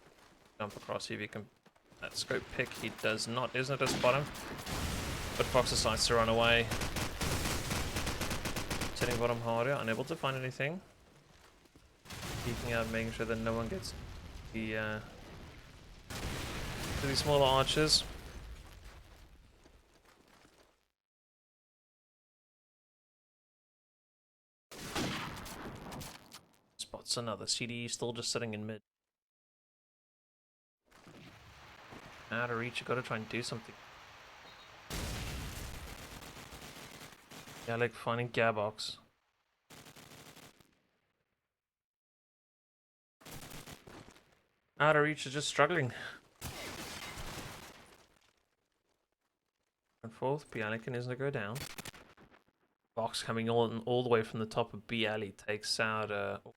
jump across. See if he can that scope pick. He does not, isn't it, to spot him? But Fox decides to run away. Sitting bottom harder, unable to find anything. Peeking out, making sure that no one gets the to these smaller archers. Spots another CD, still just sitting in mid. Out of reach, you gotta try and do something. Yeah, like finding Gabox. Out of reach is just struggling. And forth, Bialik isn't to go down. Box coming all the way from the top of B alley takes out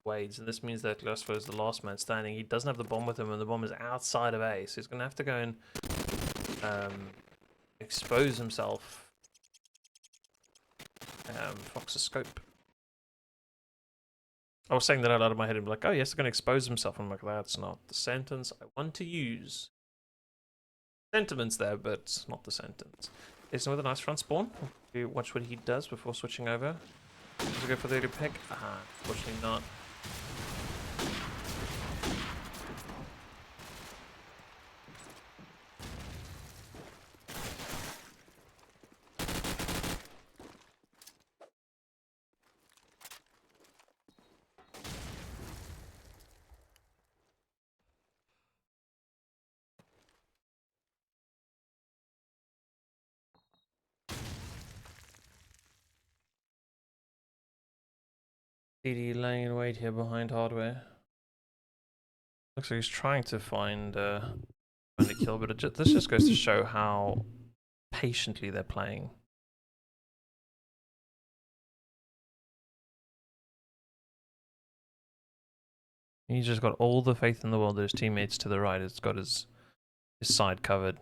Wades, and this means that Losfo is the last man standing. He doesn't have the bomb with him, and the bomb is outside of A, so he's gonna have to go and expose himself. Fox's scope. I was saying that out loud of my head and be like, oh, yes, they're gonna expose himself. I'm like, that's not the sentence I want to use. Sentiments there, but not the sentence. Is with a nice front spawn. You watch what he does before switching over. Does he go for the early pick? Unfortunately not. CD laying in wait here behind hardware. Looks like he's trying to find a kill, but this just goes to show how patiently they're playing. He's just got all the faith in the world that his teammates to the right has got his side covered.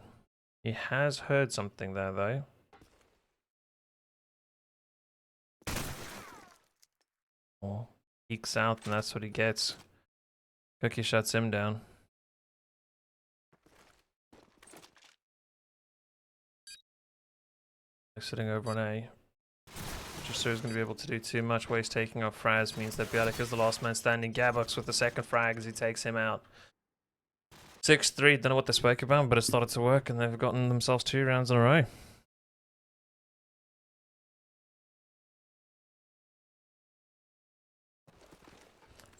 He has heard something there, though. Oh, peeks out, and that's what he gets. Cookie shuts him down. Sitting over on A. Just so he's going to be able to do too much. Where he's taking off Fraz means that Bialik is the last man standing. Gabux with the second frag as he takes him out. 6-3, don't know what they spoke about, but it started to work, and they've gotten themselves 2 rounds in a row.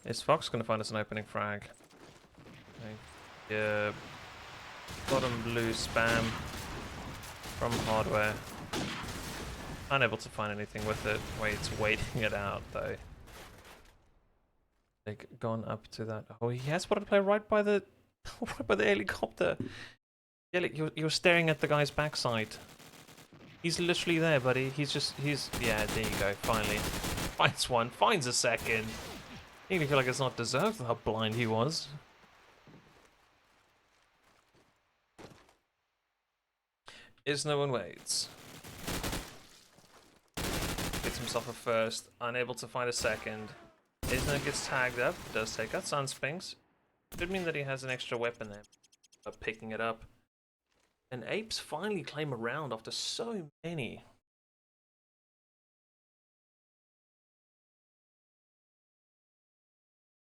Is Fox going to find us an opening frag? Yeah. Bottom blue spam from hardware. Unable to find anything with it. Wait's waiting it out, though. They've gone up to that. Oh, he has spotted a player right by the helicopter. Yeah, you're staring at the guy's backside. He's literally there, buddy. Yeah, there you go. Finally, finds one, finds a second. I even feel like it's not deserved how blind he was. Is no one waits. Gets himself a first, unable to find a second. Isna gets tagged up, does take out Sunspinks. Could mean that he has an extra weapon there, but picking it up. And Apes finally claim a round after so many.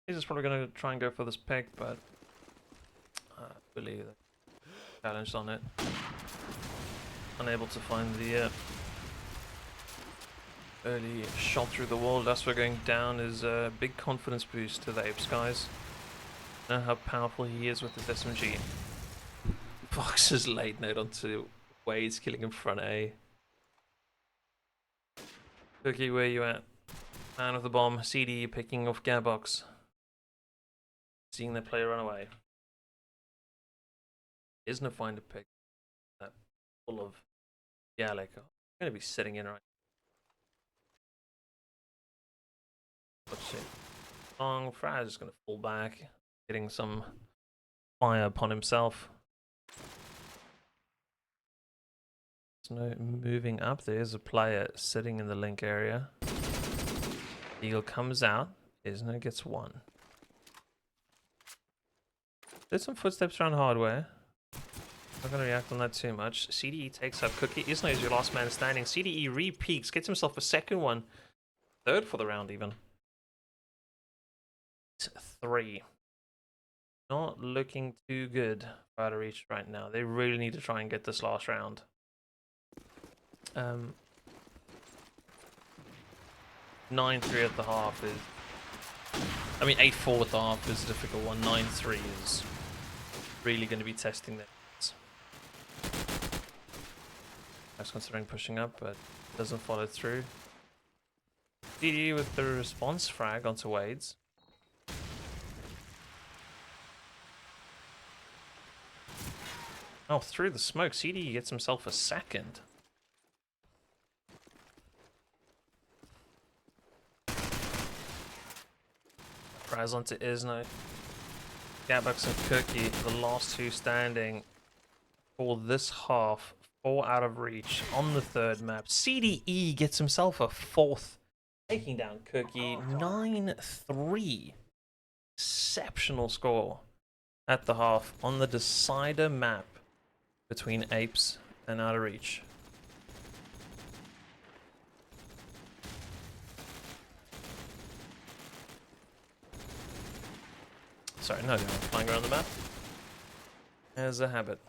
He's just probably going to try and go for this pick, but I believe that challenged on it. Unable to find the early shot through the wall. That's where going down is a big confidence boost to the Apes guys. Know how powerful he is with his SMG. Fox's late note onto Wade's killing in front A. Cookie, where you at? Man of the bomb, CD picking off Gearbox. Seeing the player run away. Isn't a find a pick. That full of Bialik. I'm gonna be sitting in right. Let's see. Long Fraz is gonna fall back, getting some fire upon himself. No moving up. There's a player sitting in the link area. Eagle comes out. Isna gets one. There's some footsteps around hardware. Not gonna react on that too much. CDE takes up Cookie. Isna is your last man standing. CDE re-peaks, gets himself a second one. Third for the round even. 3. Not looking too good for out of reach right now. They really need to try and get this last round. 9-3 at the half is... I mean, 8-4 at the half is a difficult one. 9-3 is really going to be testing them. I was considering pushing up, but doesn't follow through. DD with the response frag onto Wade's. Oh, through the smoke, CD gets himself a second. Fraz onto Isno. Gabux and Cookie, the last 2 standing for this half. 4 out of reach on the 3rd map. CDE gets himself a 4th, taking down Cookie. 9-3. Exceptional score at the half on the decider map between Apes and Out of Reach. Sorry, no, they're flying around the map. As a habit.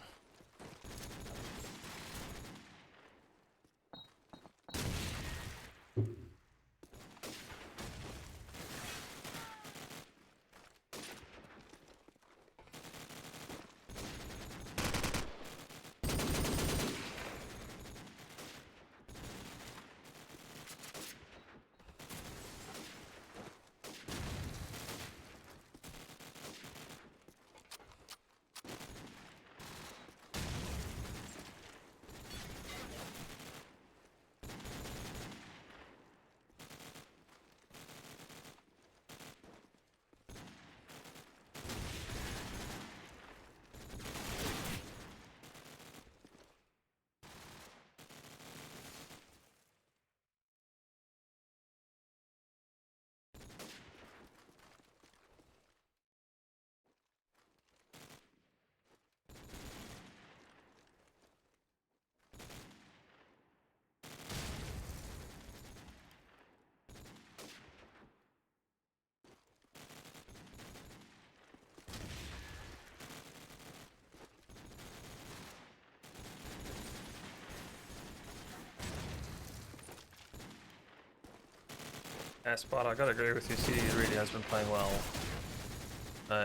Yeah, Spot, I gotta agree with you. CD really has been playing well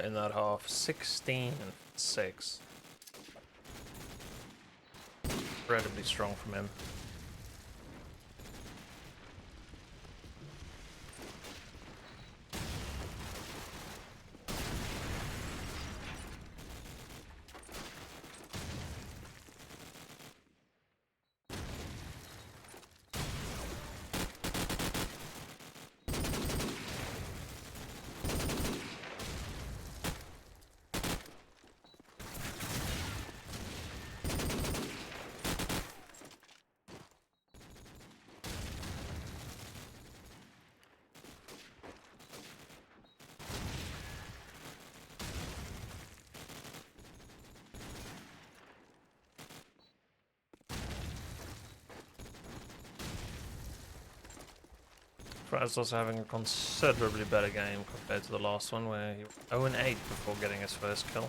in that half. 16-6. Incredibly strong from him. Fraz also having a considerably better game compared to the last one where he was 0-8 before getting his first kill.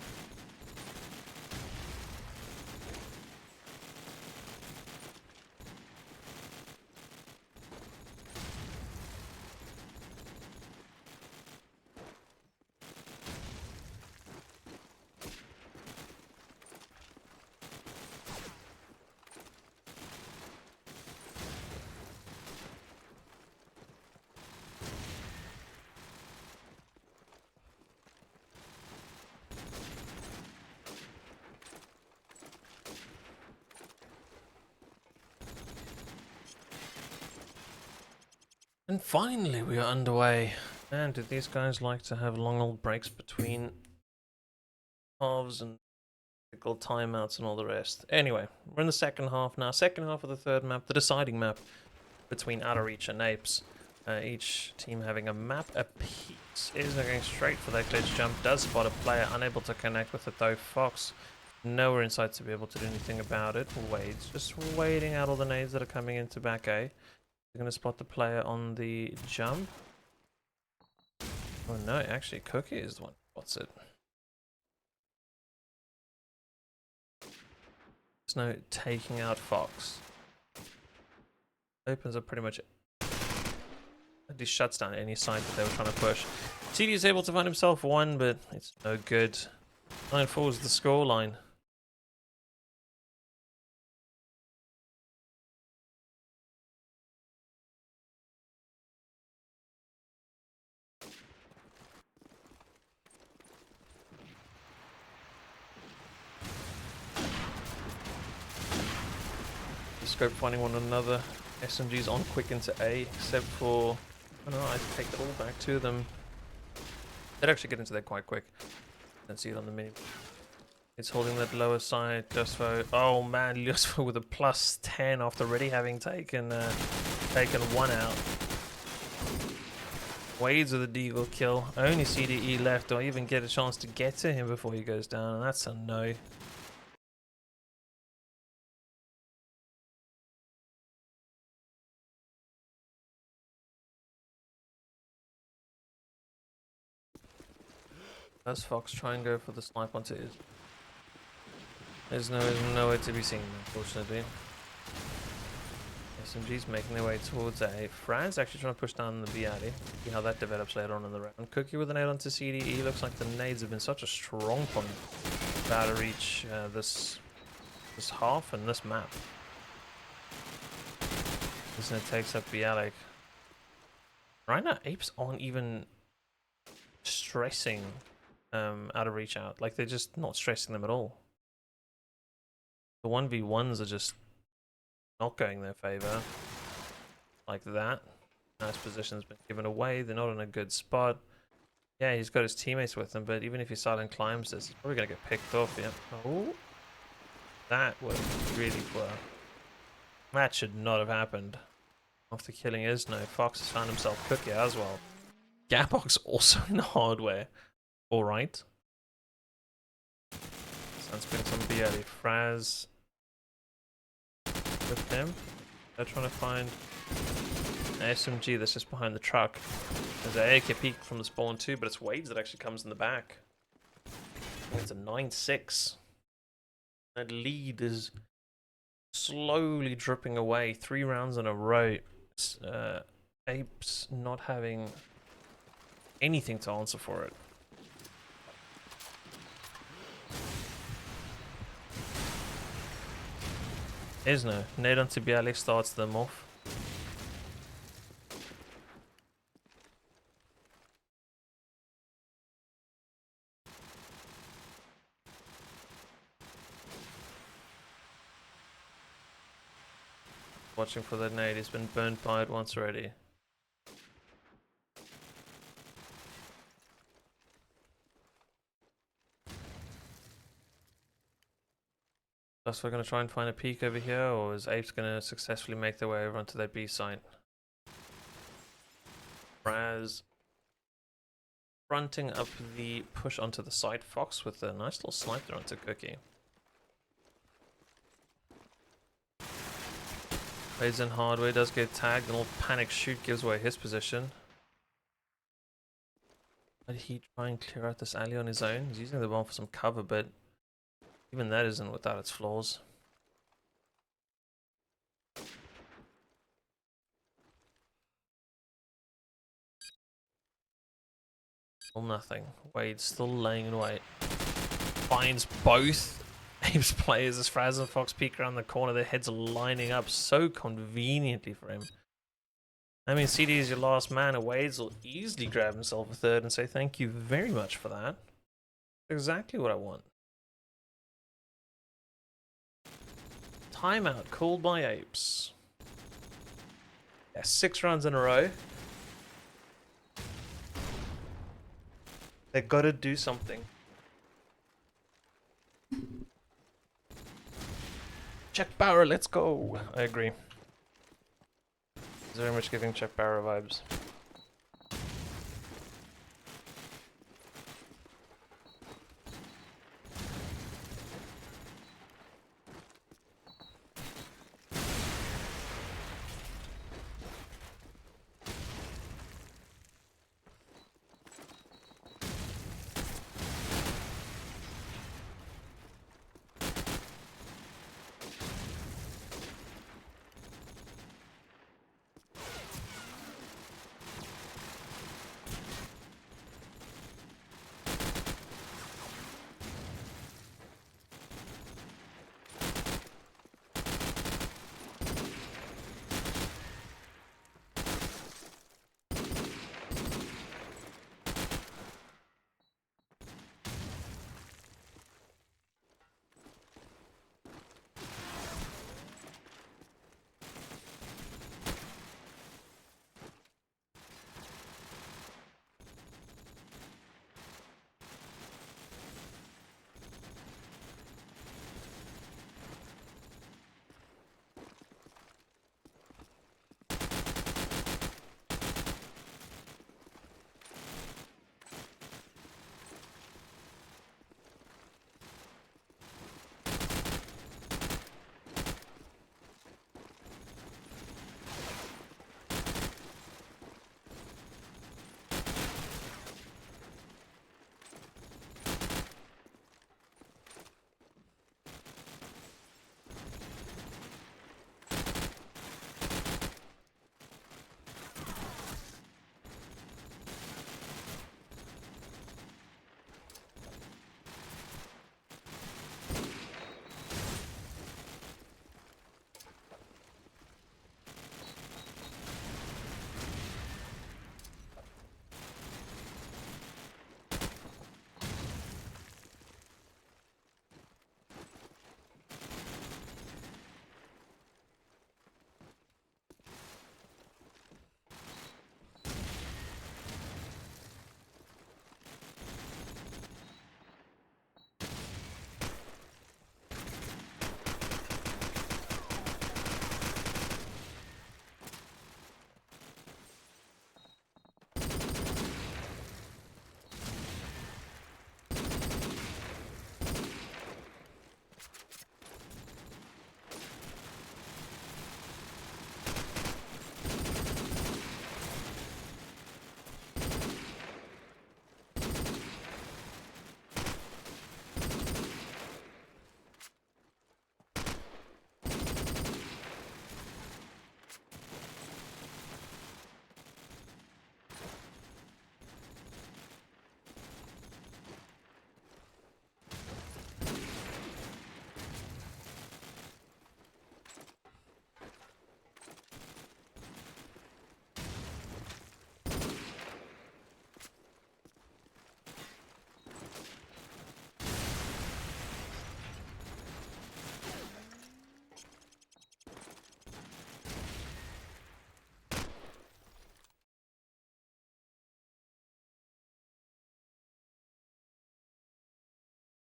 And finally we are underway. Man, do these guys like to have long old breaks between halves and typical timeouts and all the rest. Anyway, we're in the second half now. Second half of the third map, the deciding map between Outreach and APES. Each team having a map apiece. Is going straight for that glitch jump. Does spot a player, unable to connect with it though. Fox nowhere in sight to be able to do anything about it. Wade's just waiting out all the nades that are coming into back A. They're going to spot the player on the jump. Oh no, actually Cookie is the one who spots it. There's no taking out Fox. Opens up pretty much he shuts down any side that they were trying to push. CD is able to find himself one, but it's no good. 9-4 is the scoreline. The scope finding one another. SMG's on quick into A, except for... I don't know, I take it all back to them. They'd actually get into there quite quick. Don't see it on the mini. It's holding that lower side. Justfo. Oh man, Justfo with a +10 after already having taken one out. Wade's with a deagle kill. Only CDE left, or even get a chance to get to him before he goes down, and that's a no. Does Fox try and go for the snipe onto it? There's nowhere to be seen, unfortunately. SMG's making their way towards A. Fran's actually trying to push down the B alley. See how that develops later on in the round. Cookie with a nade onto CDE. Looks like the nades have been such a strong point about to reach this half and this map. This takes up B alley. Right now, Apes aren't even stressing out of reach out. Like, they're just not stressing them at all. The 1v1s are just not going their favor. Like that. Nice position's been given away. They're not in a good spot. Yeah, he's got his teammates with him, but even if he silent climbs this, he's probably going to get picked off, yeah. Oh. That was really poor. That should not have happened. After killing Isno, Fox has found himself Cookie as well. Gabox also in the hardware. Alright. Sunspin some BLE. Fraz with him. They're trying to find an SMG that's just behind the truck. There's an AK peek from the spawn too, but it's Waves that actually comes in the back. It's a 9-6. That lead is slowly dripping away. 3 rounds in a row. Apes not having anything to answer for it. There's no. Nade onto Bialik starts them off. Watching for that nade. He's been burnt by it once already. Plus we're going to try and find a peak over here, or is Apes going to successfully make their way over onto that B site? Raz fronting up the push onto the site. Fox with a nice little snipe there onto Cookie. Plays in hardware, does get tagged, a little panic shoot gives away his position. Did he try and clear out this alley on his own? He's using the bomb for some cover, but even that isn't without its flaws. Still nothing. Wade's still laying in wait. Finds both Apes players as Fraz and Fox peek around the corner. Their heads are lining up so conveniently for him. I mean, CD is your last man, and Wade's will easily grab himself a third and say thank you very much for that. Exactly what I want. Timeout called by Apes. Yeah, 6 rounds in a row. They gotta do something. Check Barrow, let's go! I agree. It's very much giving Check Barrow vibes.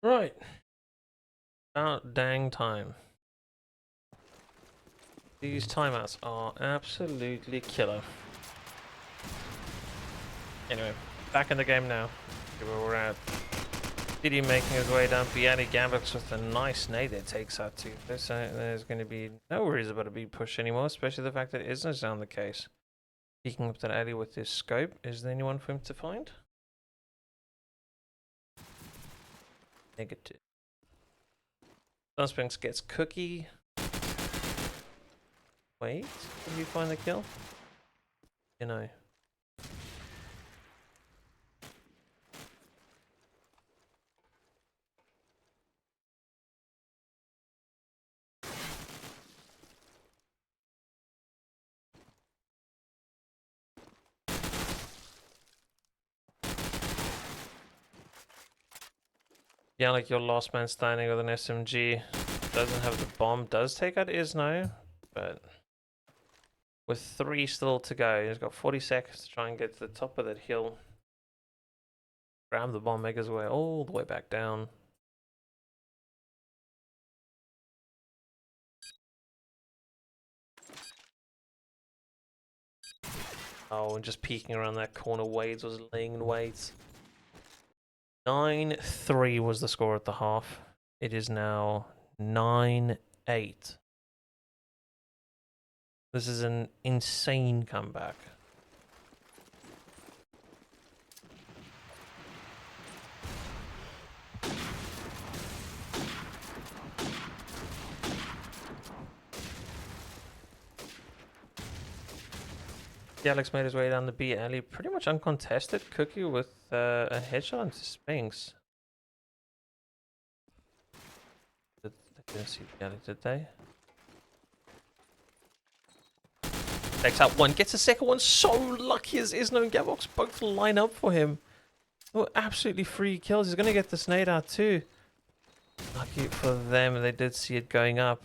Right. About dang time. These timeouts are absolutely killer. Anyway, back in the game now. Here where we're at. Diddy making his way down. Biani Gambix with a nice nade that takes out two. There's going to be no worries about a beat push anymore, especially the fact that it isn't down the case. Peeking up that alley with his scope. Is there anyone for him to find? Negative. Sunspinks gets cookie. Wait, did you find the kill? You know. Yeah, like your last man standing with an SMG. Doesn't have the bomb. Does take out Isno, but with 3 still to go, he's got 40 seconds to try and get to the top of that hill. Grab the bomb, make his way all the way back down. Oh, and just peeking around that corner, Wades was laying in waits. 9-3 was the score at the half. It is now 9-8. This is an insane comeback. Alex made his way down the B alley, pretty much uncontested. Cookie with a headshot into Spinks. They didn't see the alley, did they? Takes out one, gets a second one. So lucky as Isno and Gavox both line up for him. Oh, absolutely free kills. He's going to get the nade out too. Lucky for them, they did see it going up.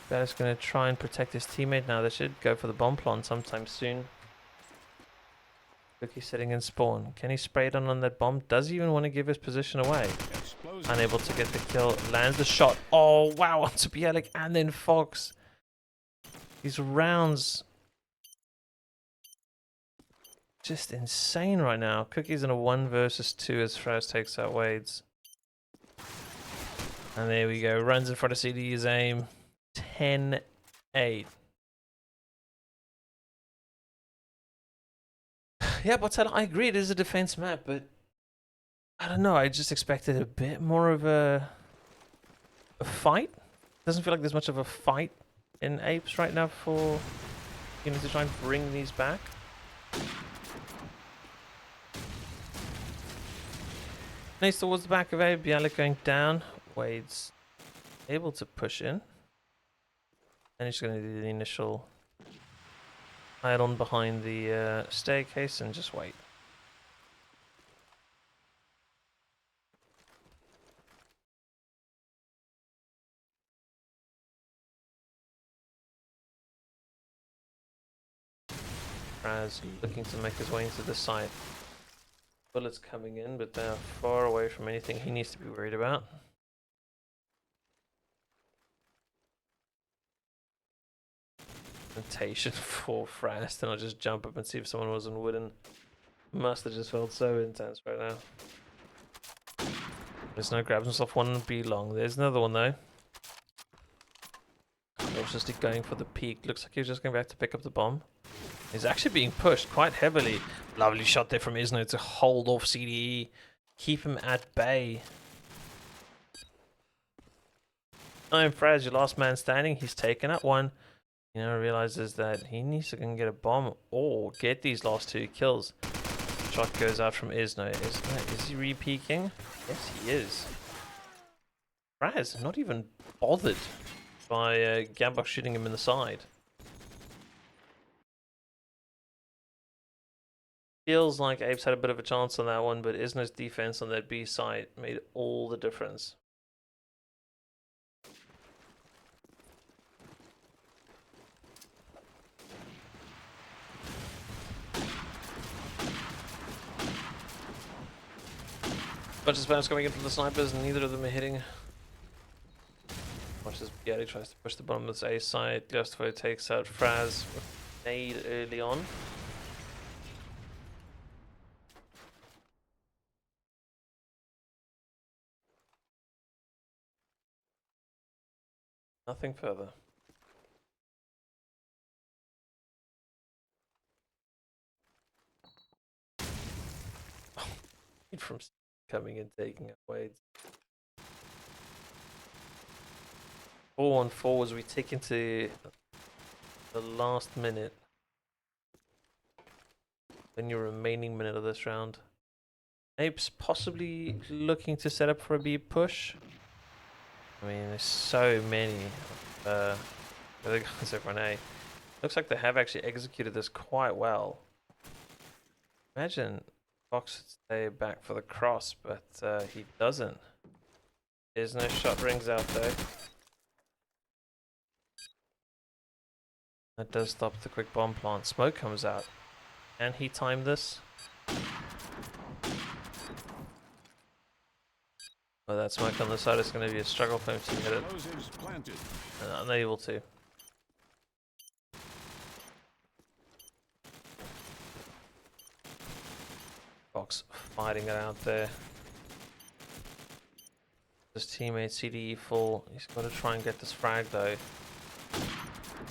Bear's going to try and protect his teammate now. They should go for the bomb plant sometime soon. Cookie sitting in spawn. Can he spray it on that bomb? Does he even want to give his position away? Unable to get the kill. Lands the shot. Oh, wow. Onto Bielik and then Fox. These rounds... just insane right now. Cookie's in a 1 versus 2 as Fraz takes out Wades. And there we go. Runs in front of CD's aim. 10-8. Yeah, but I agree it is a defense map, but I don't know. I just expected a bit more of a fight. Doesn't feel like there's much of a fight in Apes right now for to try and bring these back. Nice towards the back of A. Bialik going down. Wade's able to push in. And he's going to do the initial hide on behind the staircase and just wait. Raz looking to make his way into the site. Bullets coming in, but they're far away from anything he needs to be worried about. Temptation for Frast, and I'll just jump up and see if someone was on wooden. Must have just felt so intense right now. There's no grabs himself one B long. There's another one though. Just going for the peak. Looks like he's just going back to pick up the bomb. He's actually being pushed quite heavily. Lovely shot there from Isno to hold off CDE. Keep him at bay. I'm Fraz, your last man standing. He's taken out one. Realizes that he needs to go and get a bomb or get these last 2 kills. Shot goes out from Isno. Is he re-peeking? Yes, he is. Fraz, not even bothered by Gambok shooting him in the side. Feels like Apes had a bit of a chance on that one, but Isno's defense on that B side made all the difference. Bunch of spams coming in from the snipers, and neither of them are hitting. Much as Bialy tries to push the bottom of this A side, Gustavo takes out Fraz with a nade early on. Nothing further. From coming and taking out Wades. 4-on-4 as we tick into the last minute. In your remaining minute of this round. Apes possibly looking to set up for a B push. I mean, there's so many other guys over on A. Looks like they have actually executed this quite well. Imagine Fox would stay back for the cross, but he doesn't. There's no shot rings out though. That does stop the quick bomb plant. Smoke comes out. Can he time this? Oh, that smoke on the side is going to be a struggle for him to hit it. Unable to. Fox fighting it out there. His teammate CDE full. He's got to try and get this frag though.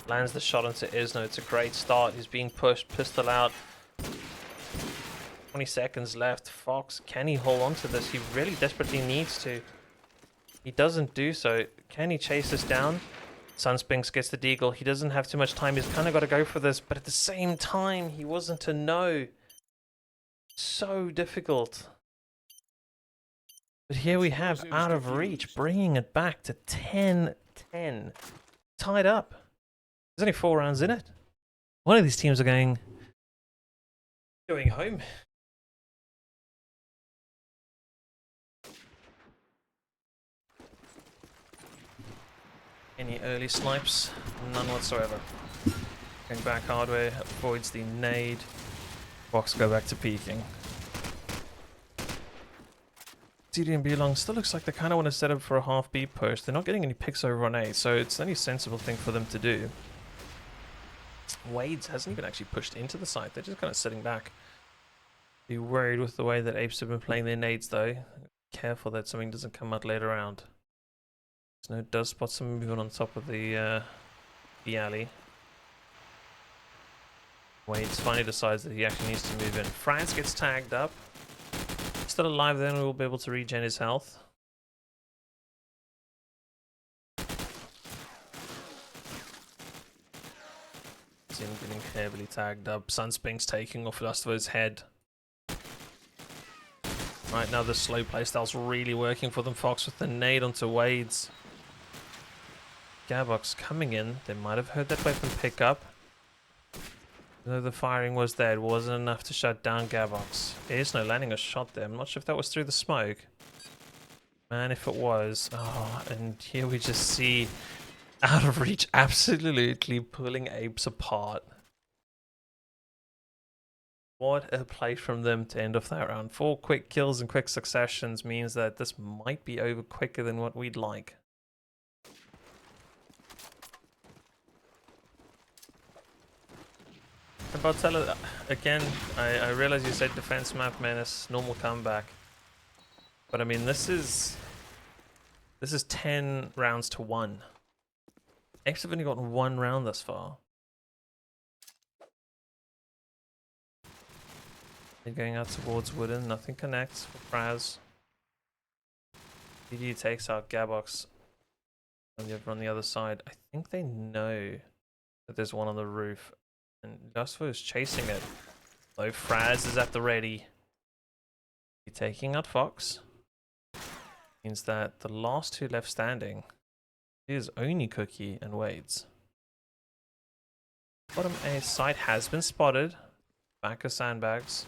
Lands the shot into Isno. It's a great start. He's being pushed. Pistol out. 20 seconds left. Fox, can he hold on to this? He really desperately needs to. He doesn't do so. Can he chase this down? Sunspinks gets the deagle. He doesn't have too much time. He's kind of got to go for this. But at the same time, he wasn't to know. So difficult. But here we have out of reach, bringing it back to 10-10. Tied up. There's only 4 rounds in it. One of these teams are going home. Any early snipes? None whatsoever. Going back hardware, avoids the nade. Fox go back to peeking. CD and B long still looks like they kind of want to set up for a half B push. They're not getting any picks over on A, so it's the only sensible thing for them to do. Wades hasn't even actually pushed into the site. They're just kind of sitting back. Be worried with the way that Apes have been playing their nades though. Careful that something doesn't come out later round. Snow does spot some movement on top of the alley. Wades finally decides that he actually needs to move in. France gets tagged up. Still alive then, we will be able to regen his health. See him getting heavily tagged up. Sunspinks taking off Lustovo's head. Right now the slow playstyle's really working for them. Fox with the nade onto Wades. Gabox coming in. They might have heard that weapon pick up. Though the firing was there, it wasn't enough to shut down Gabox. There's no landing a shot there. I'm not sure if that was through the smoke. Man, if it was. Oh, and here we just see out of reach absolutely pulling Apes apart. What a play from them to end off that round. 4 quick kills in quick successions means that this might be over quicker than what we'd like. Bartella, again, I realize you said defense map menace, normal comeback. But I mean, this is 10 rounds to 1. Apes have only gotten 1 round thus far. They're going out towards Wooden, nothing connects for Fraz. DD takes out Gabox on the other side. I think they know that there's one on the roof. And Gustavo is chasing it. Though Fraz is at the ready. He's taking out Fox. Means that the last 2 left standing is only Cookie and Wades. Bottom A site has been spotted. Back of sandbags.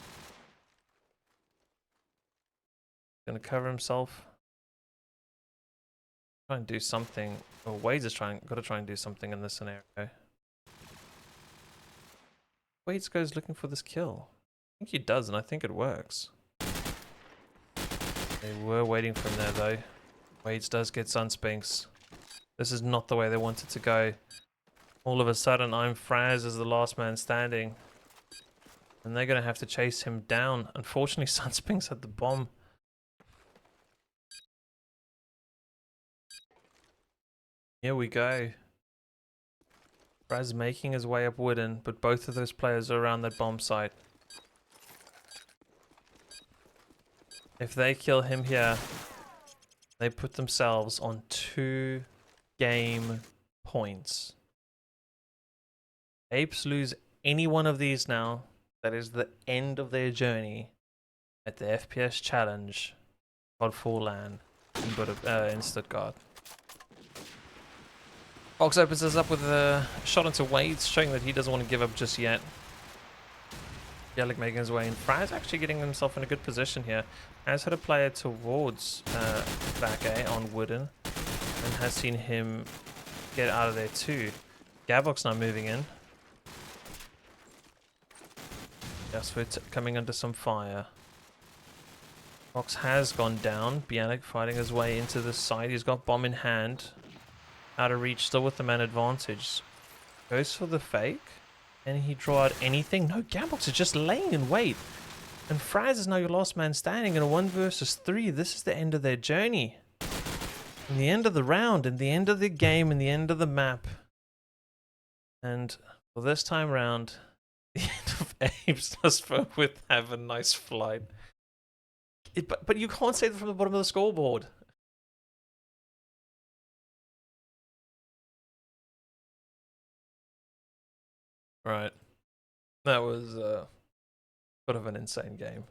Gonna cover himself. Try and do something. Oh, Wades is gotta try and do something in this scenario. Wades goes looking for this kill. I think he does, and I think it works. They were waiting for him there though. Waits does get Sunspinks. This is not the way they wanted to go. All of a sudden, I'm Fraz as the last man standing. And they're going to have to chase him down. Unfortunately, Sunspinks had the bomb. Here we go. Fraz making his way up Wooden, but both of those players are around that bomb site. If they kill him here, they put themselves on 2 game points. Apes lose any one of these now. That is the end of their journey at the FPS challenge CoD4 LAN in Stuttgart. Fox opens us up with a shot into Waits, showing that he doesn't want to give up just yet. Bialik making his way in. Fry's actually getting himself in a good position here. Has had a player towards back A on Wooden, and has seen him get out of there too. Gavok's now moving in. Gasfoot coming under some fire. Fox has gone down. Bialik fighting his way into the side. He's got bomb in hand. Out of reach, still with the man advantage. Goes for the fake. Can he draw out anything? No, Gambox is just laying in wait. And Fraz is now your last man standing in a 1 versus 3. This is the end of their journey. And the end of the round, and the end of the game, and the end of the map. And for this time round, the end of Apes does with have a nice flight. But you can't say that from the bottom of the scoreboard. Right. That was sort of an insane game.